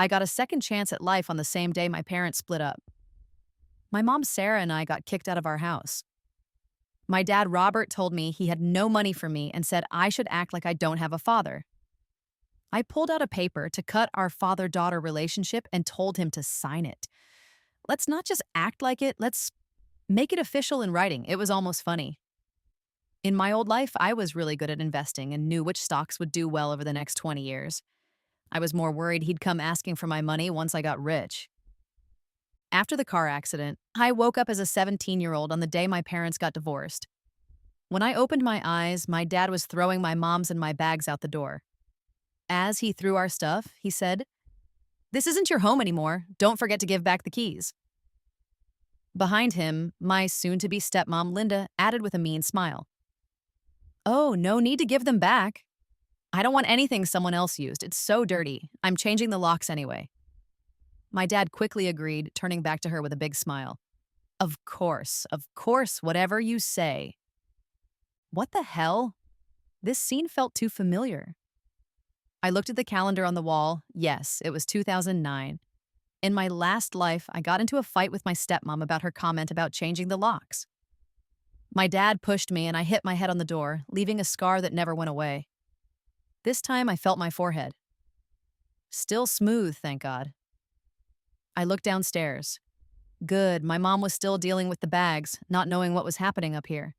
I got a second chance at life on the same day my parents split up. My mom Sarah and I got kicked out of our house. My dad Robert told me he had no money for me and said I should act like I don't have a father. I pulled out a paper to cut our father daughter relationship and told him to sign it. Let's not just act like it, let's make it official in writing. It was almost funny. In my old life, I was really good at investing and knew which stocks would do well over the next 20 years. I was more worried he'd come asking for my money once I got rich. After the car accident, I woke up as a 17-year-old on the day my parents got divorced. When I opened my eyes, my dad was throwing my mom's and my bags out the door. As he threw our stuff, he said, "This isn't your home anymore. Don't forget to give back the keys." Behind him, my soon-to-be stepmom, Linda, added with a mean smile, "Oh, no need to give them back. I don't want anything someone else used. It's so dirty. I'm changing the locks anyway." My dad quickly agreed, turning back to her with a big smile. Of course, whatever you say." What the hell? This scene felt too familiar. I looked at the calendar on the wall. Yes, it was 2009. In my last life, I got into a fight with my stepmom about her comment about changing the locks. My dad pushed me and I hit my head on the door, leaving a scar that never went away. This time I felt my forehead. Still smooth, thank God. I looked downstairs. Good, my mom was still dealing with the bags, not knowing what was happening up here.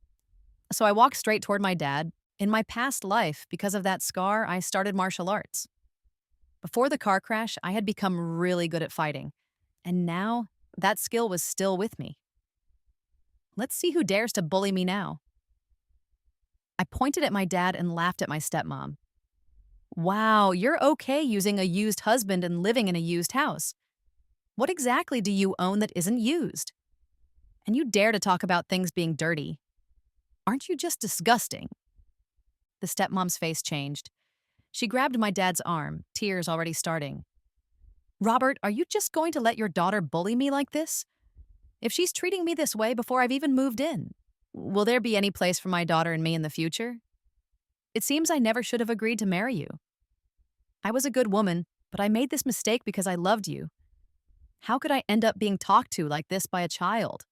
So I walked straight toward my dad. In my past life, because of that scar, I started martial arts. Before the car crash, I had become really good at fighting. And now, that skill was still with me. Let's see who dares to bully me now. I pointed at my dad and laughed at my stepmom. Wow, you're okay using a used husband and living in a used house. What exactly do you own that isn't used? And you dare to talk about things being dirty. Aren't you just disgusting? The stepmom's face changed. She grabbed my dad's arm, tears already starting. "Robert, are you just going to let your daughter bully me like this? If she's treating me this way before I've even moved in, will there be any place for my daughter and me in the future? It seems I never should have agreed to marry you. I was a good woman, but I made this mistake because I loved you. How could I end up being talked to like this by a child?"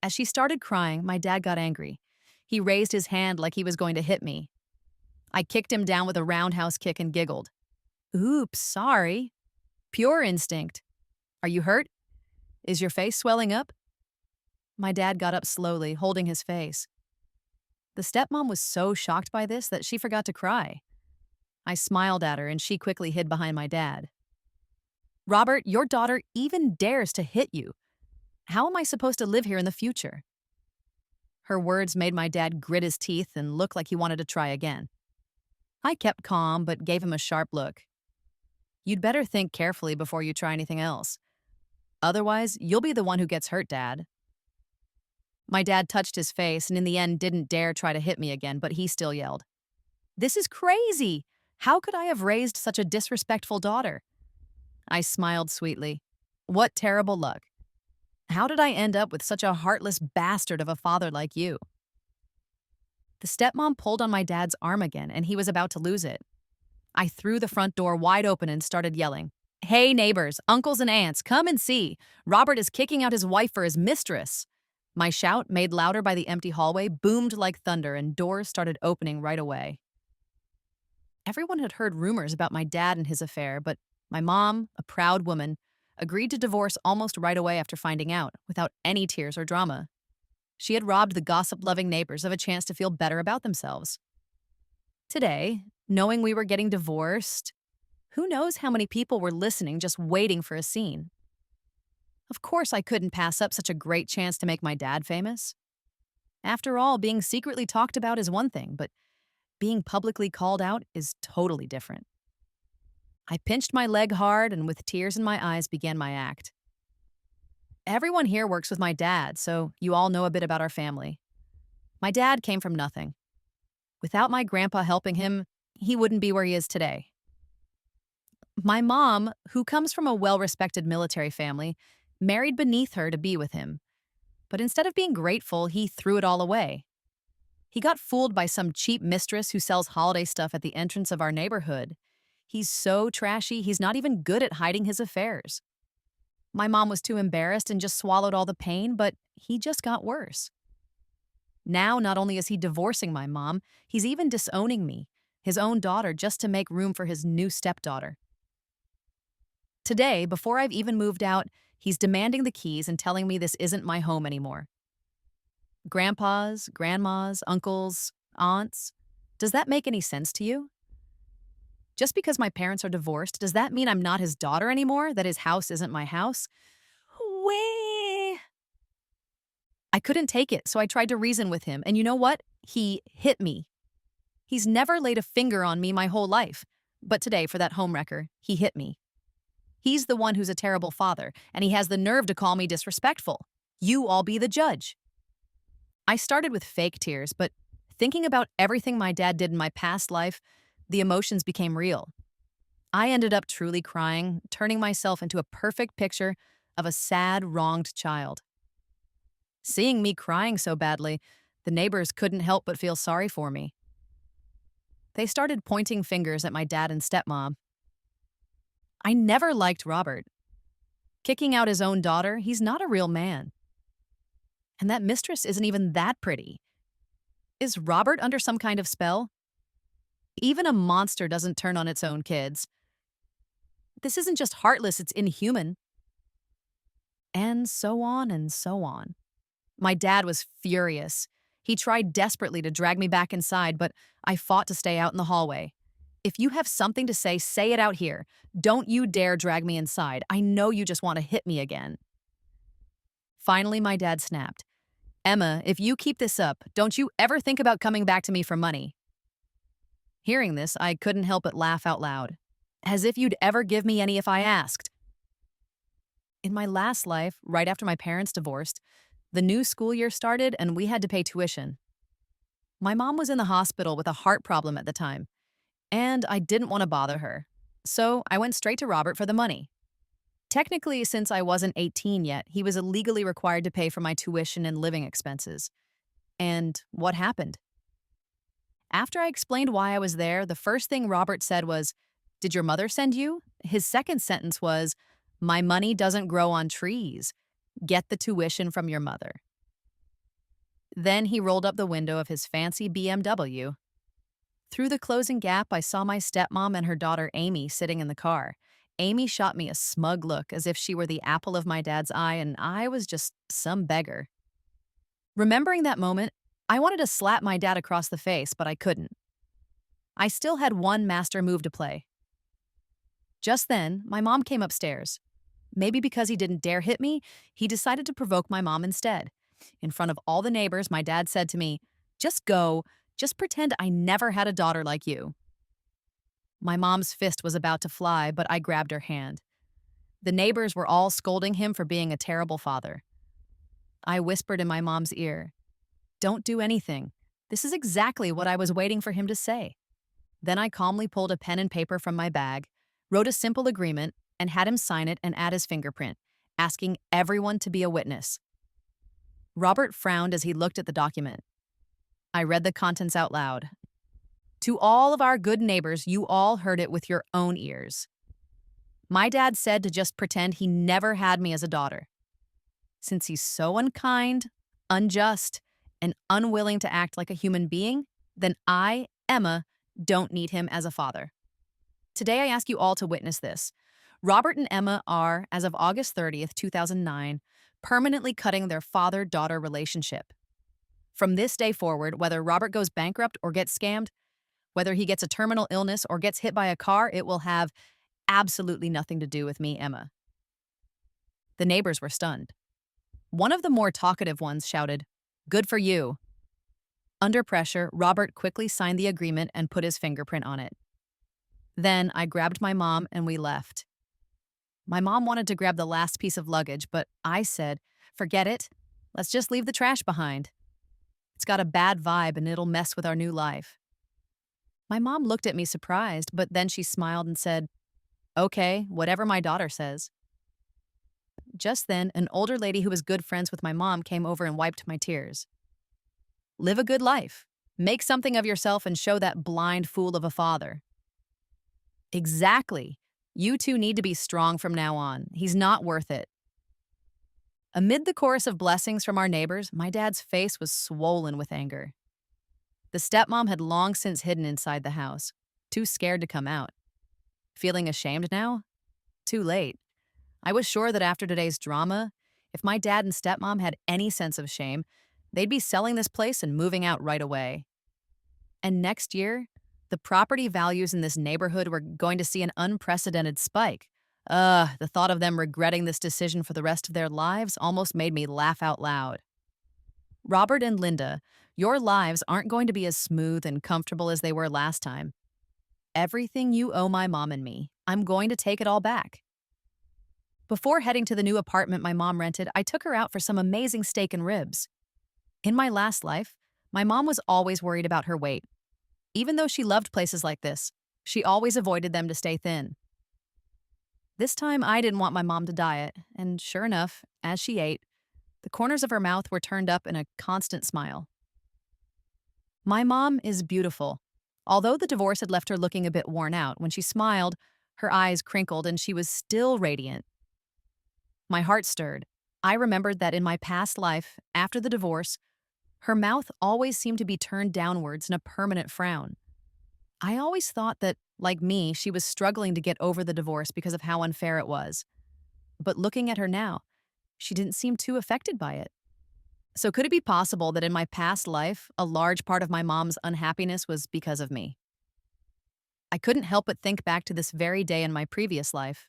As she started crying, my dad got angry. He raised his hand like he was going to hit me. I kicked him down with a roundhouse kick and giggled. "Oops, sorry. Pure instinct. Are you hurt? Is your face swelling up?" My dad got up slowly, holding his face. The stepmom was so shocked by this that she forgot to cry. I smiled at her and she quickly hid behind my dad. "Robert, your daughter even dares to hit you. How am I supposed to live here in the future?" Her words made my dad grit his teeth and look like he wanted to try again. I kept calm, but gave him a sharp look. "You'd better think carefully before you try anything else. Otherwise, you'll be the one who gets hurt, Dad." My dad touched his face and in the end didn't dare try to hit me again, but he still yelled, "This is crazy! How could I have raised such a disrespectful daughter?" I smiled sweetly. What terrible luck. How did I end up with such a heartless bastard of a father like you? The stepmom pulled on my dad's arm again, and he was about to lose it. I threw the front door wide open and started yelling, "Hey, neighbors, uncles and aunts, come and see. Robert is kicking out his wife for his mistress." My shout, made louder by the empty hallway, boomed like thunder, and doors started opening right away. Everyone had heard rumors about my dad and his affair, but my mom, a proud woman, agreed to divorce almost right away after finding out, without any tears or drama. She had robbed the gossip-loving neighbors of a chance to feel better about themselves. Today, knowing we were getting divorced, who knows how many people were listening just waiting for a scene. Of course I couldn't pass up such a great chance to make my dad famous. After all, being secretly talked about is one thing, but being publicly called out is totally different. I pinched my leg hard and with tears in my eyes began my act. Everyone here works with my dad, so you all know a bit about our family. My dad came from nothing. Without my grandpa helping him, he wouldn't be where he is today. My mom, who comes from a well-respected military family, married beneath her to be with him. But instead of being grateful, he threw it all away. He got fooled by some cheap mistress who sells holiday stuff at the entrance of our neighborhood. He's so trashy, he's not even good at hiding his affairs. My mom was too embarrassed and just swallowed all the pain, but he just got worse. Now, not only is he divorcing my mom, he's even disowning me, his own daughter, just to make room for his new stepdaughter. Today, before I've even moved out, he's demanding the keys and telling me this isn't my home anymore. Grandpas, grandmas, uncles, aunts, does that make any sense to you? Just because my parents are divorced, does that mean I'm not his daughter anymore? That his house isn't my house? Way. I couldn't take it, so I tried to reason with him, and you know what? He hit me. He's never laid a finger on me my whole life, but today, for that homewrecker, he hit me. He's the one who's a terrible father, and he has the nerve to call me disrespectful. You all be the judge. I started with fake tears, but thinking about everything my dad did in my past life, the emotions became real. I ended up truly crying, turning myself into a perfect picture of a sad, wronged child. Seeing me crying so badly, the neighbors couldn't help but feel sorry for me. They started pointing fingers at my dad and stepmom. I never liked Robert. Kicking out his own daughter, he's not a real man. And that mistress isn't even that pretty. Is Robert under some kind of spell? Even a monster doesn't turn on its own kids. This isn't just heartless, it's inhuman. And so on and so on. My dad was furious. He tried desperately to drag me back inside, but I fought to stay out in the hallway. If you have something to say it out here. Don't you dare drag me inside. I know you just want to hit me again. Finally, my dad snapped. Emma, if you keep this up, don't you ever think about coming back to me for money. Hearing this, I couldn't help but laugh out loud. As if you'd ever give me any if I asked. In my last life, right after my parents divorced, the new school year started and we had to pay tuition. My mom was in the hospital with a heart problem at the time, and I didn't want to bother her. So I went straight to Robert for the money. Technically, since I wasn't 18 yet, he was illegally required to pay for my tuition and living expenses. And what happened? After I explained why I was there, the first thing Robert said was, "Did your mother send you?" His second sentence was, "My money doesn't grow on trees. Get the tuition from your mother." Then he rolled up the window of his fancy BMW. Through the closing gap, I saw my stepmom and her daughter Amy sitting in the car. Amy shot me a smug look as if she were the apple of my dad's eye and I was just some beggar. Remembering that moment, I wanted to slap my dad across the face, but I couldn't. I still had one master move to play. Just then, my mom came upstairs. Maybe because he didn't dare hit me, he decided to provoke my mom instead. In front of all the neighbors, my dad said to me, "Just go. Just pretend I never had a daughter like you." My mom's fist was about to fly, but I grabbed her hand. The neighbors were all scolding him for being a terrible father. I whispered in my mom's ear, "Don't do anything. This is exactly what I was waiting for him to say." Then I calmly pulled a pen and paper from my bag, wrote a simple agreement, and had him sign it and add his fingerprint, asking everyone to be a witness. Robert frowned as he looked at the document. I read the contents out loud. To all of our good neighbors, you all heard it with your own ears. My dad said to just pretend he never had me as a daughter. Since he's so unkind, unjust, and unwilling to act like a human being, then I, Emma, don't need him as a father. Today I ask you all to witness this. Robert and Emma are, as of August 30th, 2009, permanently cutting their father-daughter relationship. From this day forward, whether Robert goes bankrupt or gets scammed, whether he gets a terminal illness or gets hit by a car, it will have absolutely nothing to do with me, Emma. The neighbors were stunned. One of the more talkative ones shouted, "Good for you." Under pressure, Robert quickly signed the agreement and put his fingerprint on it. Then I grabbed my mom and we left. My mom wanted to grab the last piece of luggage, but I said, "Forget it. Let's just leave the trash behind. It's got a bad vibe and it'll mess with our new life." My mom looked at me surprised, but then she smiled and said, "Okay, whatever my daughter says." Just then, an older lady who was good friends with my mom came over and wiped my tears. Live a good life. Make something of yourself and show that blind fool of a father. Exactly. You two need to be strong from now on. He's not worth it. Amid the chorus of blessings from our neighbors, my dad's face was swollen with anger. The stepmom had long since hidden inside the house, too scared to come out. Feeling ashamed now? Too late. I was sure that after today's drama, if my dad and stepmom had any sense of shame, they'd be selling this place and moving out right away. And next year, the property values in this neighborhood were going to see an unprecedented spike. The thought of them regretting this decision for the rest of their lives almost made me laugh out loud. Robert and Linda, your lives aren't going to be as smooth and comfortable as they were last time. Everything you owe my mom and me, I'm going to take it all back. Before heading to the new apartment my mom rented, I took her out for some amazing steak and ribs. In my last life, my mom was always worried about her weight. Even though she loved places like this, she always avoided them to stay thin. This time, I didn't want my mom to diet, and sure enough, as she ate, the corners of her mouth were turned up in a constant smile. My mom is beautiful. Although the divorce had left her looking a bit worn out, when she smiled, her eyes crinkled and she was still radiant. My heart stirred. I remembered that in my past life, after the divorce, her mouth always seemed to be turned downwards in a permanent frown. I always thought that, like me, she was struggling to get over the divorce because of how unfair it was. But looking at her now, she didn't seem too affected by it. So could it be possible that in my past life, a large part of my mom's unhappiness was because of me? I couldn't help but think back to this very day in my previous life.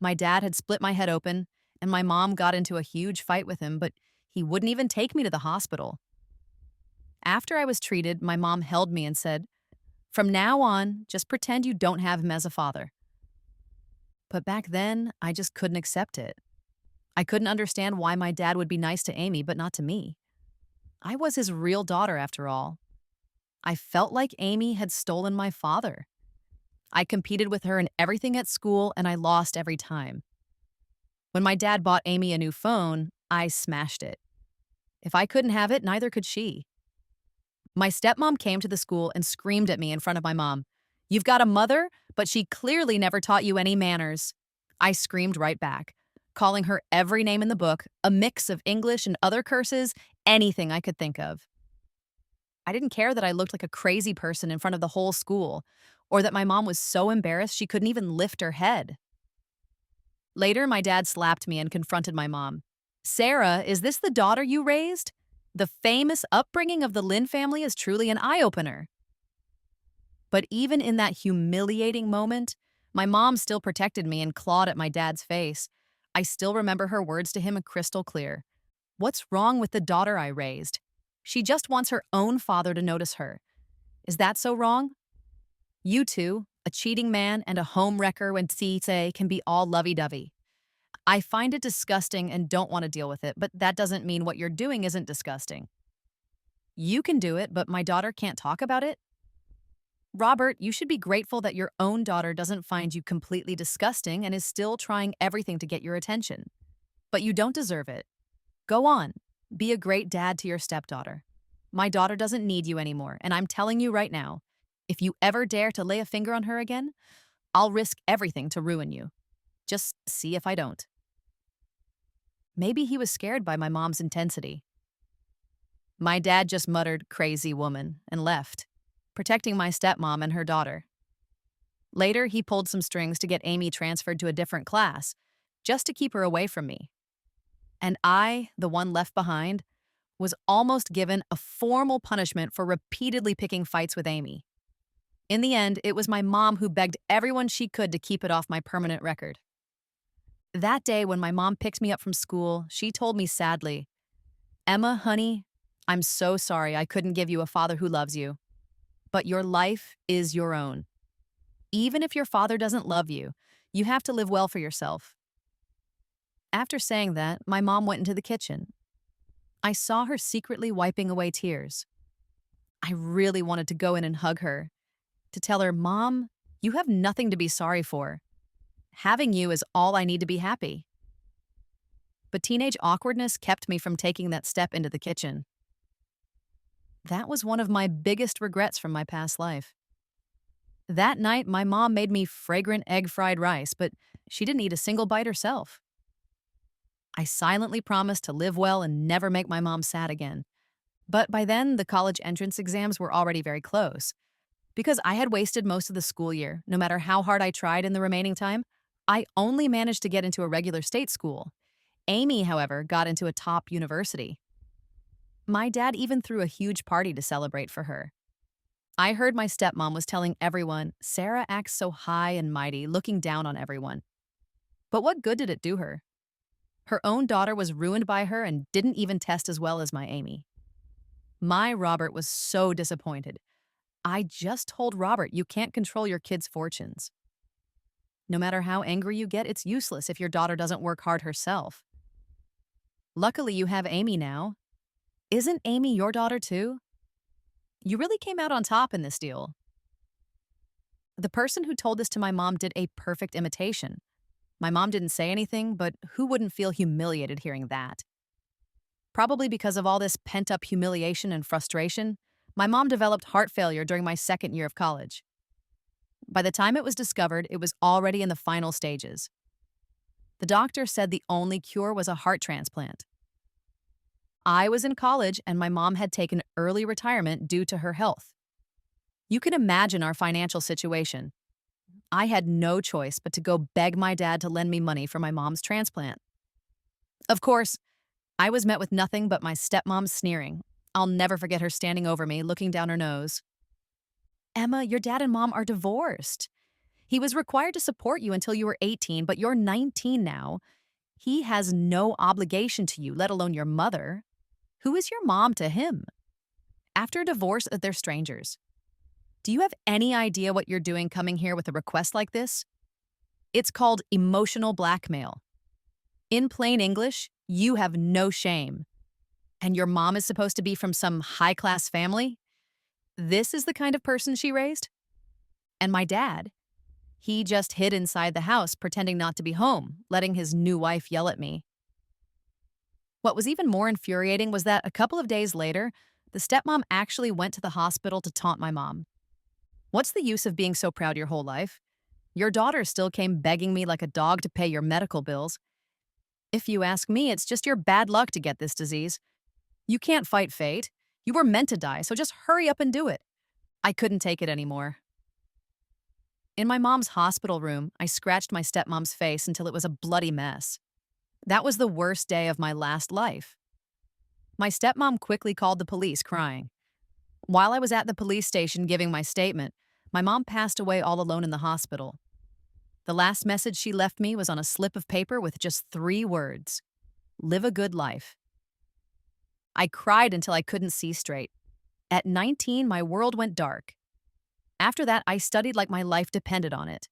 My dad had split my head open, and my mom got into a huge fight with him, but he wouldn't even take me to the hospital. After I was treated, my mom held me and said, "From now on, just pretend you don't have him as a father." But back then, I just couldn't accept it. I couldn't understand why my dad would be nice to Amy, but not to me. I was his real daughter, after all. I felt like Amy had stolen my father. I competed with her in everything at school, and I lost every time. When my dad bought Amy a new phone, I smashed it. If I couldn't have it, neither could she. My stepmom came to the school and screamed at me in front of my mom. "You've got a mother, but she clearly never taught you any manners." I screamed right back, calling her every name in the book, a mix of English and other curses, anything I could think of. I didn't care that I looked like a crazy person in front of the whole school, or that my mom was so embarrassed she couldn't even lift her head. Later, my dad slapped me and confronted my mom. "Sarah, is this the daughter you raised? The famous upbringing of the Lynn family is truly an eye-opener." But even in that humiliating moment, my mom still protected me and clawed at my dad's face. I still remember her words to him crystal clear. "What's wrong with the daughter I raised? She just wants her own father to notice her. Is that so wrong? You two, a cheating man and a home wrecker when say can be all lovey-dovey. I find it disgusting and don't want to deal with it, but that doesn't mean what you're doing isn't disgusting. You can do it, but my daughter can't talk about it? Robert, you should be grateful that your own daughter doesn't find you completely disgusting and is still trying everything to get your attention. But you don't deserve it. Go on. Be a great dad to your stepdaughter. My daughter doesn't need you anymore, and I'm telling you right now, if you ever dare to lay a finger on her again, I'll risk everything to ruin you. Just see if I don't." Maybe he was scared by my mom's intensity. My dad just muttered, "Crazy woman," and left, protecting my stepmom and her daughter. Later, he pulled some strings to get Amy transferred to a different class, just to keep her away from me. And I, the one left behind, was almost given a formal punishment for repeatedly picking fights with Amy. In the end, it was my mom who begged everyone she could to keep it off my permanent record. That day, when my mom picked me up from school, she told me sadly, "Emma, honey, I'm so sorry I couldn't give you a father who loves you. But your life is your own. Even if your father doesn't love you, you have to live well for yourself." After saying that, my mom went into the kitchen. I saw her secretly wiping away tears. I really wanted to go in and hug her, to tell her, "Mom, you have nothing to be sorry for. Having you is all I need to be happy." But teenage awkwardness kept me from taking that step into the kitchen. That was one of my biggest regrets from my past life. That night, my mom made me fragrant egg fried rice, but she didn't eat a single bite herself. I silently promised to live well and never make my mom sad again. But by then, the college entrance exams were already very close. Because I had wasted most of the school year, no matter how hard I tried in the remaining time, I only managed to get into a regular state school. Amy, however, got into a top university. My dad even threw a huge party to celebrate for her. I heard my stepmom was telling everyone, Sarah acts so high and mighty, looking down on everyone. But what good did it do her? Her own daughter was ruined by her and didn't even test as well as my Amy. My Robert was so disappointed. I just told Robert you can't control your kids' fortunes. No matter how angry you get, it's useless if your daughter doesn't work hard herself. Luckily, you have Amy now. Isn't Amy your daughter too? You really came out on top in this deal. The person who told this to my mom did a perfect imitation. My mom didn't say anything, but who wouldn't feel humiliated hearing that? Probably because of all this pent-up humiliation and frustration, my mom developed heart failure during my second year of college. By the time it was discovered, it was already in the final stages. The doctor said the only cure was a heart transplant. I was in college and my mom had taken early retirement due to her health. You can imagine our financial situation. I had no choice but to go beg my dad to lend me money for my mom's transplant. Of course, I was met with nothing but my stepmom sneering. I'll never forget her standing over me, looking down her nose. Emma, your dad and mom are divorced. He was required to support you until you were 18, but you're 19 now. He has no obligation to you, let alone your mother. Who is your mom to him? After a divorce, they're strangers. Do you have any idea what you're doing coming here with a request like this? It's called emotional blackmail. In plain English, you have no shame. And your mom is supposed to be from some high-class family? This is the kind of person she raised? And my dad? He just hid inside the house, pretending not to be home, letting his new wife yell at me. What was even more infuriating was that a couple of days later, the stepmom actually went to the hospital to taunt my mom. What's the use of being so proud your whole life? Your daughter still came begging me like a dog to pay your medical bills. If you ask me, it's just your bad luck to get this disease. You can't fight fate. You were meant to die, so just hurry up and do it. I couldn't take it anymore. In my mom's hospital room, I scratched my stepmom's face until it was a bloody mess. That was the worst day of my last life. My stepmom quickly called the police, crying. While I was at the police station giving my statement, my mom passed away all alone in the hospital. The last message she left me was on a slip of paper with just 3 words: live a good life. I cried until I couldn't see straight. At 19, my world went dark. After that, I studied like my life depended on it.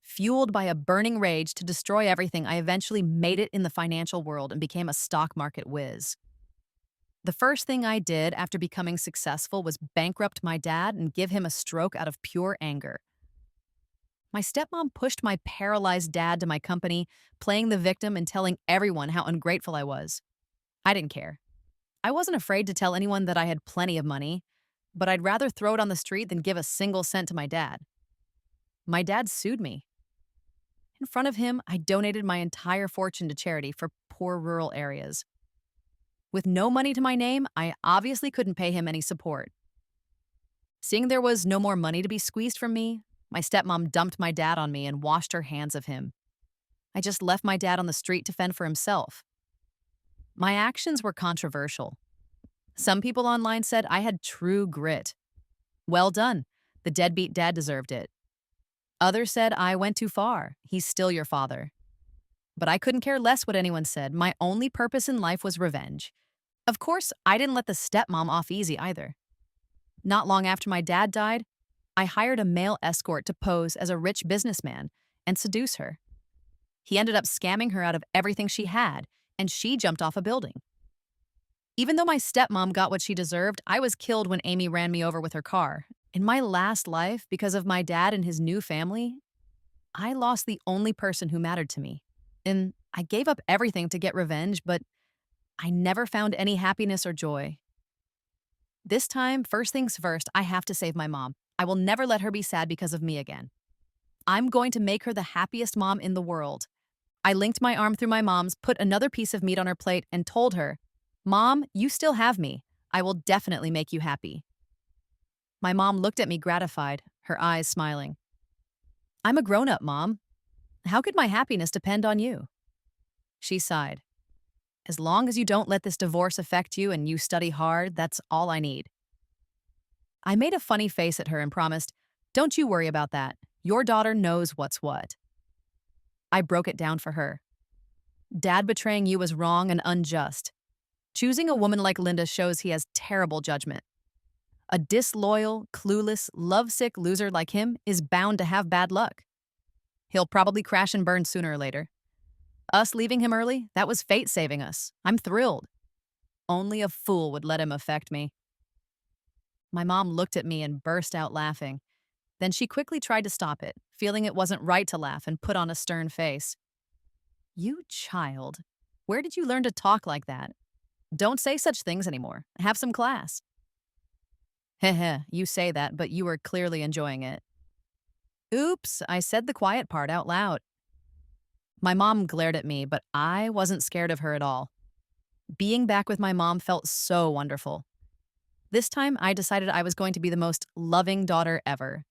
Fueled by a burning rage to destroy everything, I eventually made it in the financial world and became a stock market whiz. The first thing I did after becoming successful was bankrupt my dad and give him a stroke out of pure anger. My stepmom pushed my paralyzed dad to my company, playing the victim and telling everyone how ungrateful I was. I didn't care. I wasn't afraid to tell anyone that I had plenty of money, but I'd rather throw it on the street than give a single cent to my dad. My dad sued me. In front of him, I donated my entire fortune to charity for poor rural areas. With no money to my name, I obviously couldn't pay him any support. Seeing there was no more money to be squeezed from me, my stepmom dumped my dad on me and washed her hands of him. I just left my dad on the street to fend for himself. My actions were controversial. Some people online said I had true grit. Well done. The deadbeat dad deserved it. Others said I went too far. He's still your father. But I couldn't care less what anyone said. My only purpose in life was revenge. Of course, I didn't let the stepmom off easy either. Not long after my dad died, I hired a male escort to pose as a rich businessman and seduce her. He ended up scamming her out of everything she had, and she jumped off a building. Even though my stepmom got what she deserved, I was killed when Amy ran me over with her car. In my last life, because of my dad and his new family, I lost the only person who mattered to me. And I gave up everything to get revenge, but I never found any happiness or joy. This time, first things first, I have to save my mom. I will never let her be sad because of me again. I'm going to make her the happiest mom in the world. I linked my arm through my mom's, put another piece of meat on her plate, and told her, Mom, you still have me. I will definitely make you happy. My mom looked at me gratified, her eyes smiling. I'm a grown-up, Mom. How could my happiness depend on you? She sighed. As long as you don't let this divorce affect you and you study hard, that's all I need. I made a funny face at her and promised, Don't you worry about that. Your daughter knows what's what. I broke it down for her. Dad betraying you was wrong and unjust. Choosing a woman like Linda shows he has terrible judgment. A disloyal, clueless, lovesick loser like him is bound to have bad luck. He'll probably crash and burn sooner or later. Us leaving him early, that was fate saving us. I'm thrilled. Only a fool would let him affect me. My mom looked at me and burst out laughing. Then she quickly tried to stop it, feeling it wasn't right to laugh, and put on a stern face. You child, where did you learn to talk like that? Don't say such things anymore. Have some class. Heh, you say that, but you were clearly enjoying it. Oops, I said the quiet part out loud. My mom glared at me, but I wasn't scared of her at all. Being back with my mom felt so wonderful. This time, I decided I was going to be the most loving daughter ever.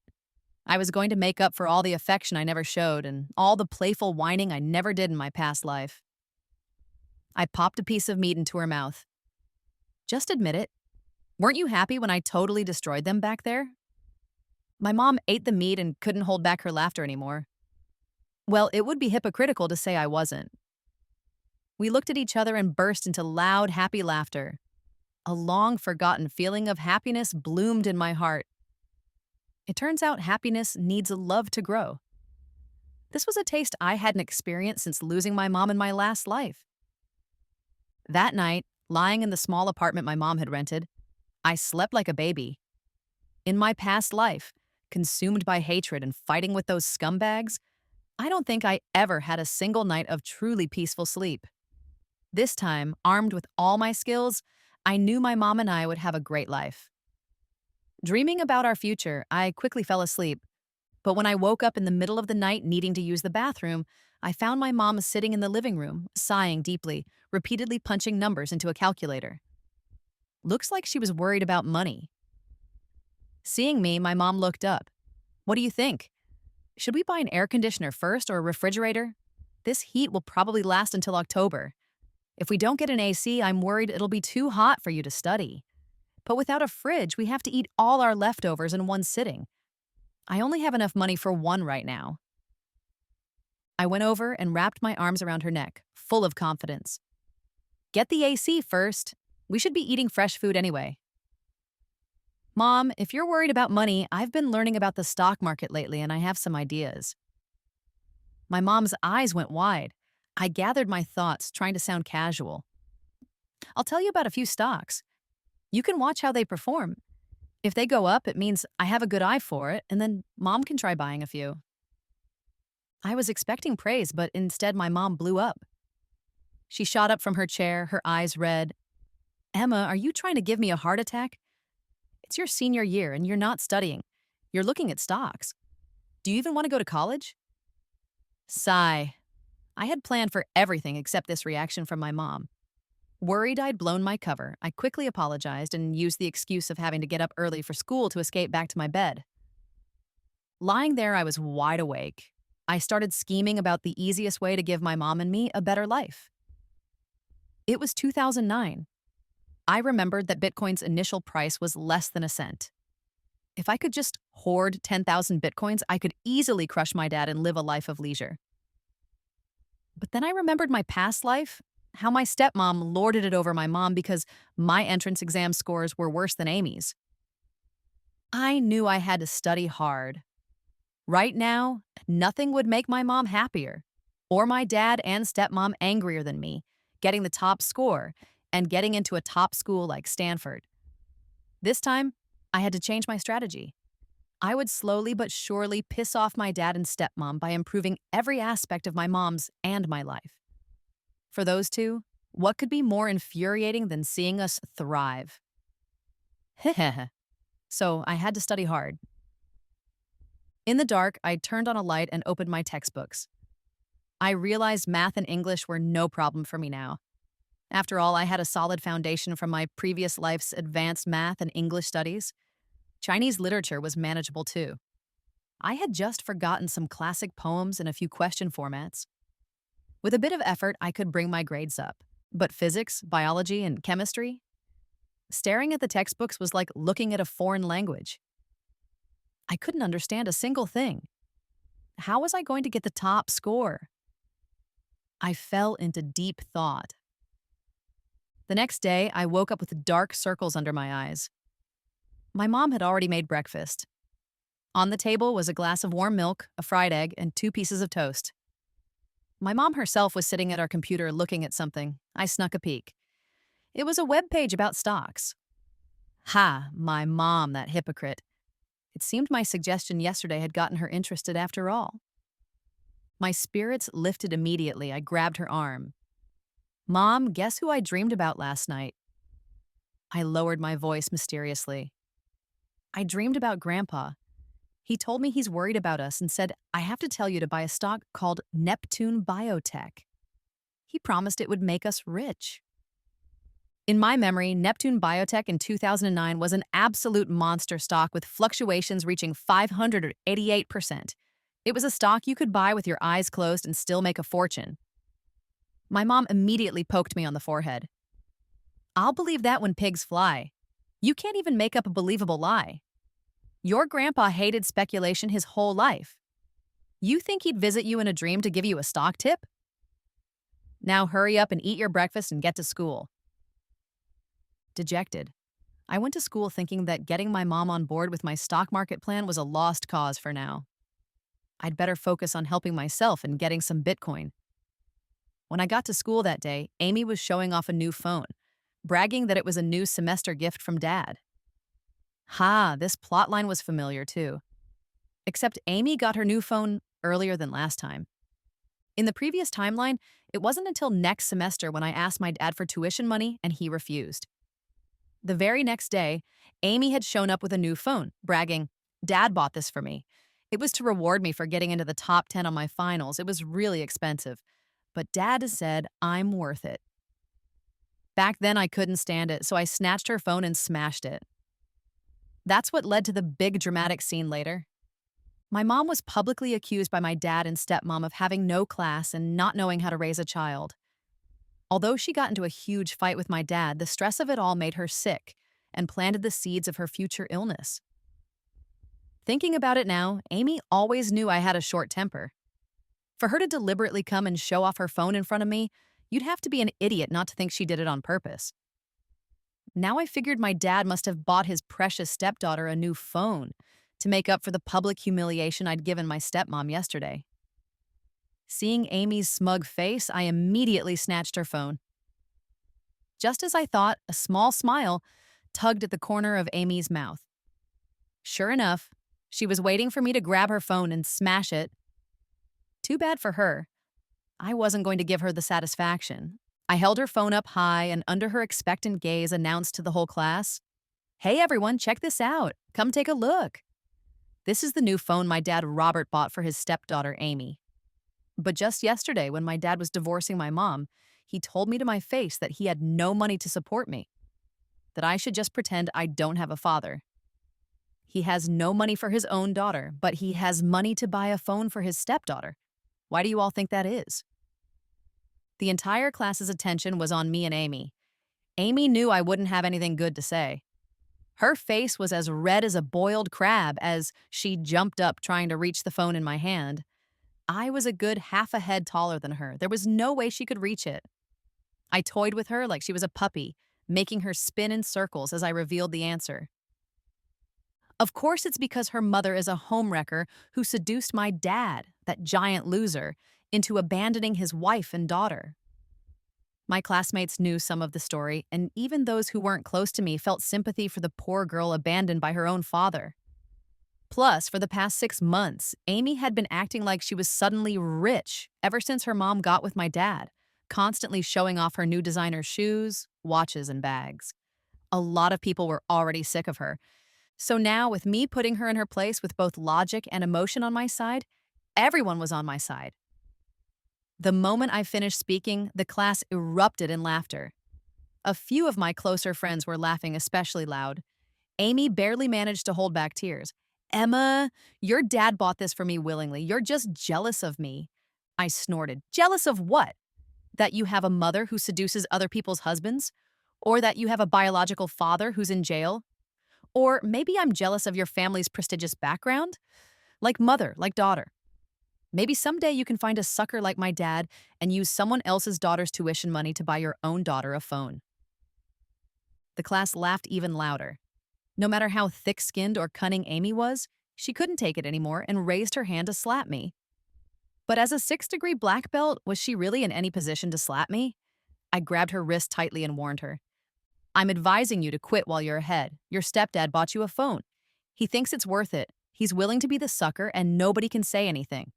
I was going to make up for all the affection I never showed and all the playful whining I never did in my past life. I popped a piece of meat into her mouth. Just admit it. Weren't you happy when I totally destroyed them back there? My mom ate the meat and couldn't hold back her laughter anymore. Well, it would be hypocritical to say I wasn't. We looked at each other and burst into loud, happy laughter. A long-forgotten feeling of happiness bloomed in my heart. It turns out happiness needs a love to grow. This was a taste I hadn't experienced since losing my mom in my last life. That night, lying in the small apartment my mom had rented, I slept like a baby. In my past life, consumed by hatred and fighting with those scumbags, I don't think I ever had a single night of truly peaceful sleep. This time, armed with all my skills, I knew my mom and I would have a great life. Dreaming about our future, I quickly fell asleep. But when I woke up in the middle of the night needing to use the bathroom, I found my mom sitting in the living room, sighing deeply, repeatedly punching numbers into a calculator. Looks like she was worried about money. Seeing me, my mom looked up. What do you think? Should we buy an air conditioner first or a refrigerator? This heat will probably last until October. If we don't get an AC, I'm worried it'll be too hot for you to study. But without a fridge, we have to eat all our leftovers in one sitting. I only have enough money for one right now. I went over and wrapped my arms around her neck, full of confidence. Get the AC first. We should be eating fresh food anyway. Mom, if you're worried about money, I've been learning about the stock market lately and I have some ideas. My mom's eyes went wide. I gathered my thoughts, trying to sound casual. I'll tell you about a few stocks. You can watch how they perform. If they go up, it means I have a good eye for it, and then Mom can try buying a few. I was expecting praise, but instead my mom blew up. She shot up from her chair, her eyes red. Emma, are you trying to give me a heart attack? It's your senior year and you're not studying. You're looking at stocks. Do you even want to go to college? Sigh. I had planned for everything except this reaction from my mom. Worried I'd blown my cover, I quickly apologized and used the excuse of having to get up early for school to escape back to my bed. Lying there, I was wide awake. I started scheming about the easiest way to give my mom and me a better life. It was 2009. I remembered that Bitcoin's initial price was less than a cent. If I could just hoard 10,000 Bitcoins, I could easily crush my dad and live a life of leisure. But then I remembered my past life, how my stepmom lorded it over my mom because my entrance exam scores were worse than Amy's. I knew I had to study hard. Right now, nothing would make my mom happier, or my dad and stepmom angrier than me, getting the top score and getting into a top school like Stanford. This time, I had to change my strategy. I would slowly but surely piss off my dad and stepmom by improving every aspect of my mom's and my life. For those two, what could be more infuriating than seeing us thrive? Heh. So I had to study hard. In the dark, I turned on a light and opened my textbooks. I realized math and English were no problem for me now. After all, I had a solid foundation from my previous life's advanced math and English studies. Chinese literature was manageable too. I had just forgotten some classic poems and a few question formats. With a bit of effort, I could bring my grades up. But physics, biology, and chemistry? Staring at the textbooks was like looking at a foreign language. I couldn't understand a single thing. How was I going to get the top score? I fell into deep thought. The next day, I woke up with dark circles under my eyes. My mom had already made breakfast. On the table was a glass of warm milk, a fried egg, and 2 pieces of toast. My mom herself was sitting at our computer looking at something. I snuck a peek. It was a web page about stocks. Ha, my mom, that hypocrite. It seemed my suggestion yesterday had gotten her interested after all. My spirits lifted immediately. I grabbed her arm. Mom, guess who I dreamed about last night? I lowered my voice mysteriously. I dreamed about Grandpa. He told me he's worried about us and said, I have to tell you to buy a stock called Neptune Biotech. He promised it would make us rich. In my memory, Neptune Biotech in 2009 was an absolute monster stock with fluctuations reaching 588%. It was a stock you could buy with your eyes closed and still make a fortune. My mom immediately poked me on the forehead. I'll believe that when pigs fly. You can't even make up a believable lie. Your grandpa hated speculation his whole life. You think he'd visit you in a dream to give you a stock tip? Now hurry up and eat your breakfast and get to school. Dejected, I went to school thinking that getting my mom on board with my stock market plan was a lost cause for now. I'd better focus on helping myself and getting some Bitcoin. When I got to school that day, Amy was showing off a new phone, bragging that it was a new semester gift from Dad. Ha, this plotline was familiar too. Except Amy got her new phone earlier than last time. In the previous timeline, it wasn't until next semester when I asked my dad for tuition money and he refused. The very next day, Amy had shown up with a new phone, bragging, Dad bought this for me. It was to reward me for getting into the top 10 on my finals. It was really expensive. But Dad has said I'm worth it. Back then, I couldn't stand it, so I snatched her phone and smashed it. That's what led to the big dramatic scene later. My mom was publicly accused by my dad and stepmom of having no class and not knowing how to raise a child. Although she got into a huge fight with my dad, the stress of it all made her sick and planted the seeds of her future illness. Thinking about it now, Amy always knew I had a short temper. For her to deliberately come and show off her phone in front of me, you'd have to be an idiot not to think she did it on purpose. Now I figured my dad must have bought his precious stepdaughter a new phone to make up for the public humiliation I'd given my stepmom yesterday. Seeing Amy's smug face, I immediately snatched her phone. Just as I thought, a small smile tugged at the corner of Amy's mouth. Sure enough, she was waiting for me to grab her phone and smash it. Too bad for her. I wasn't going to give her the satisfaction. I held her phone up high and under her expectant gaze announced to the whole class, Hey everyone, check this out. Come take a look. This is the new phone my dad Robert bought for his stepdaughter Amy. But just yesterday, when my dad was divorcing my mom, he told me to my face that he had no money to support me, that I should just pretend I don't have a father. He has no money for his own daughter, but he has money to buy a phone for his stepdaughter. Why do you all think that is? The entire class's attention was on me and Amy. Amy knew I wouldn't have anything good to say. Her face was as red as a boiled crab as she jumped up trying to reach the phone in my hand. I was a good half a head taller than her. There was no way she could reach it. I toyed with her like she was a puppy, making her spin in circles as I revealed the answer. Of course it's because her mother is a homewrecker who seduced my dad, that giant loser, into abandoning his wife and daughter. My classmates knew some of the story, and even those who weren't close to me felt sympathy for the poor girl abandoned by her own father. Plus, for the past 6 months, Amy had been acting like she was suddenly rich ever since her mom got with my dad, constantly showing off her new designer shoes, watches, and bags. A lot of people were already sick of her. So now, with me putting her in her place with both logic and emotion on my side, everyone was on my side. The moment I finished speaking, the class erupted in laughter. A few of my closer friends were laughing especially loud. Amy barely managed to hold back tears. Emma, your dad bought this for me willingly. You're just jealous of me. I snorted. Jealous of what? That you have a mother who seduces other people's husbands? Or that you have a biological father who's in jail? Or maybe I'm jealous of your family's prestigious background? Like mother, like daughter. Maybe someday you can find a sucker like my dad and use someone else's daughter's tuition money to buy your own daughter a phone. The class laughed even louder. No matter how thick-skinned or cunning Amy was, she couldn't take it anymore and raised her hand to slap me. But as a sixth-degree black belt, was she really in any position to slap me? I grabbed her wrist tightly and warned her. I'm advising you to quit while you're ahead. Your stepdad bought you a phone. He thinks it's worth it. He's willing to be the sucker and nobody can say anything.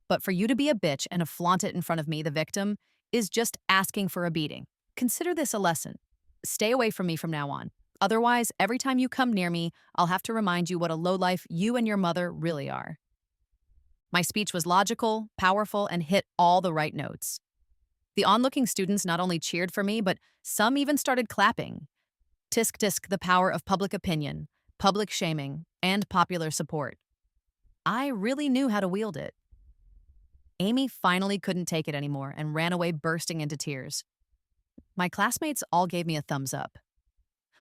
But for you to be a bitch and to flaunt it in front of me, the victim, is just asking for a beating. Consider this a lesson. Stay away from me from now on. Otherwise, every time you come near me, I'll have to remind you what a lowlife you and your mother really are. My speech was logical, powerful, and hit all the right notes. The onlooking students not only cheered for me, but some even started clapping. Tisk tisk, the power of public opinion, public shaming, and popular support. I really knew how to wield it. Amy finally couldn't take it anymore and ran away bursting into tears. My classmates all gave me a thumbs up.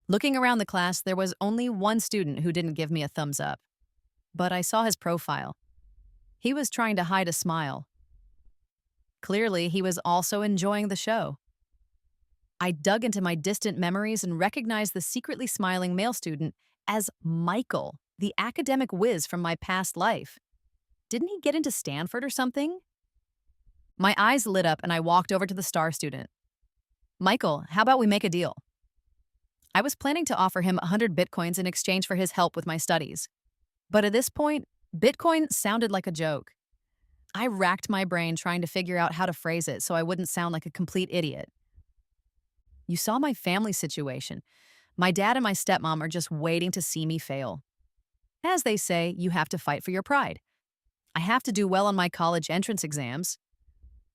Looking around the class, there was only one student who didn't give me a thumbs up. But I saw his profile. He was trying to hide a smile. Clearly, he was also enjoying the show. I dug into my distant memories and recognized the secretly smiling male student as Michael, the academic whiz from my past life. Didn't he get into Stanford or something? My eyes lit up and I walked over to the star student. Michael, how about we make a deal? I was planning to offer him 100 bitcoins in exchange for his help with my studies. But at this point, Bitcoin sounded like a joke. I racked my brain trying to figure out how to phrase it so I wouldn't sound like a complete idiot. You saw my family situation. My dad and my stepmom are just waiting to see me fail. As they say, you have to fight for your pride. I have to do well on my college entrance exams.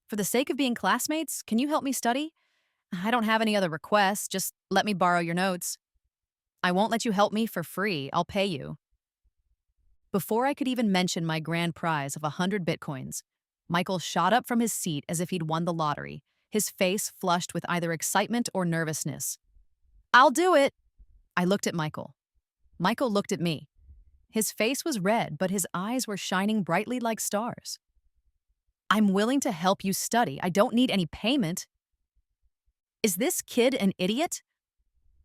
For the sake of being classmates, can you help me study? I don't have any other requests, just let me borrow your notes. I won't let you help me for free, I'll pay you. Before I could even mention my grand prize of 100 bitcoins, Michael shot up from his seat as if he'd won the lottery, his face flushed with either excitement or nervousness. I'll do it! I looked at Michael. Michael looked at me. His face was red, but his eyes were shining brightly like stars. I'm willing to help you study. I don't need any payment. Is this kid an idiot?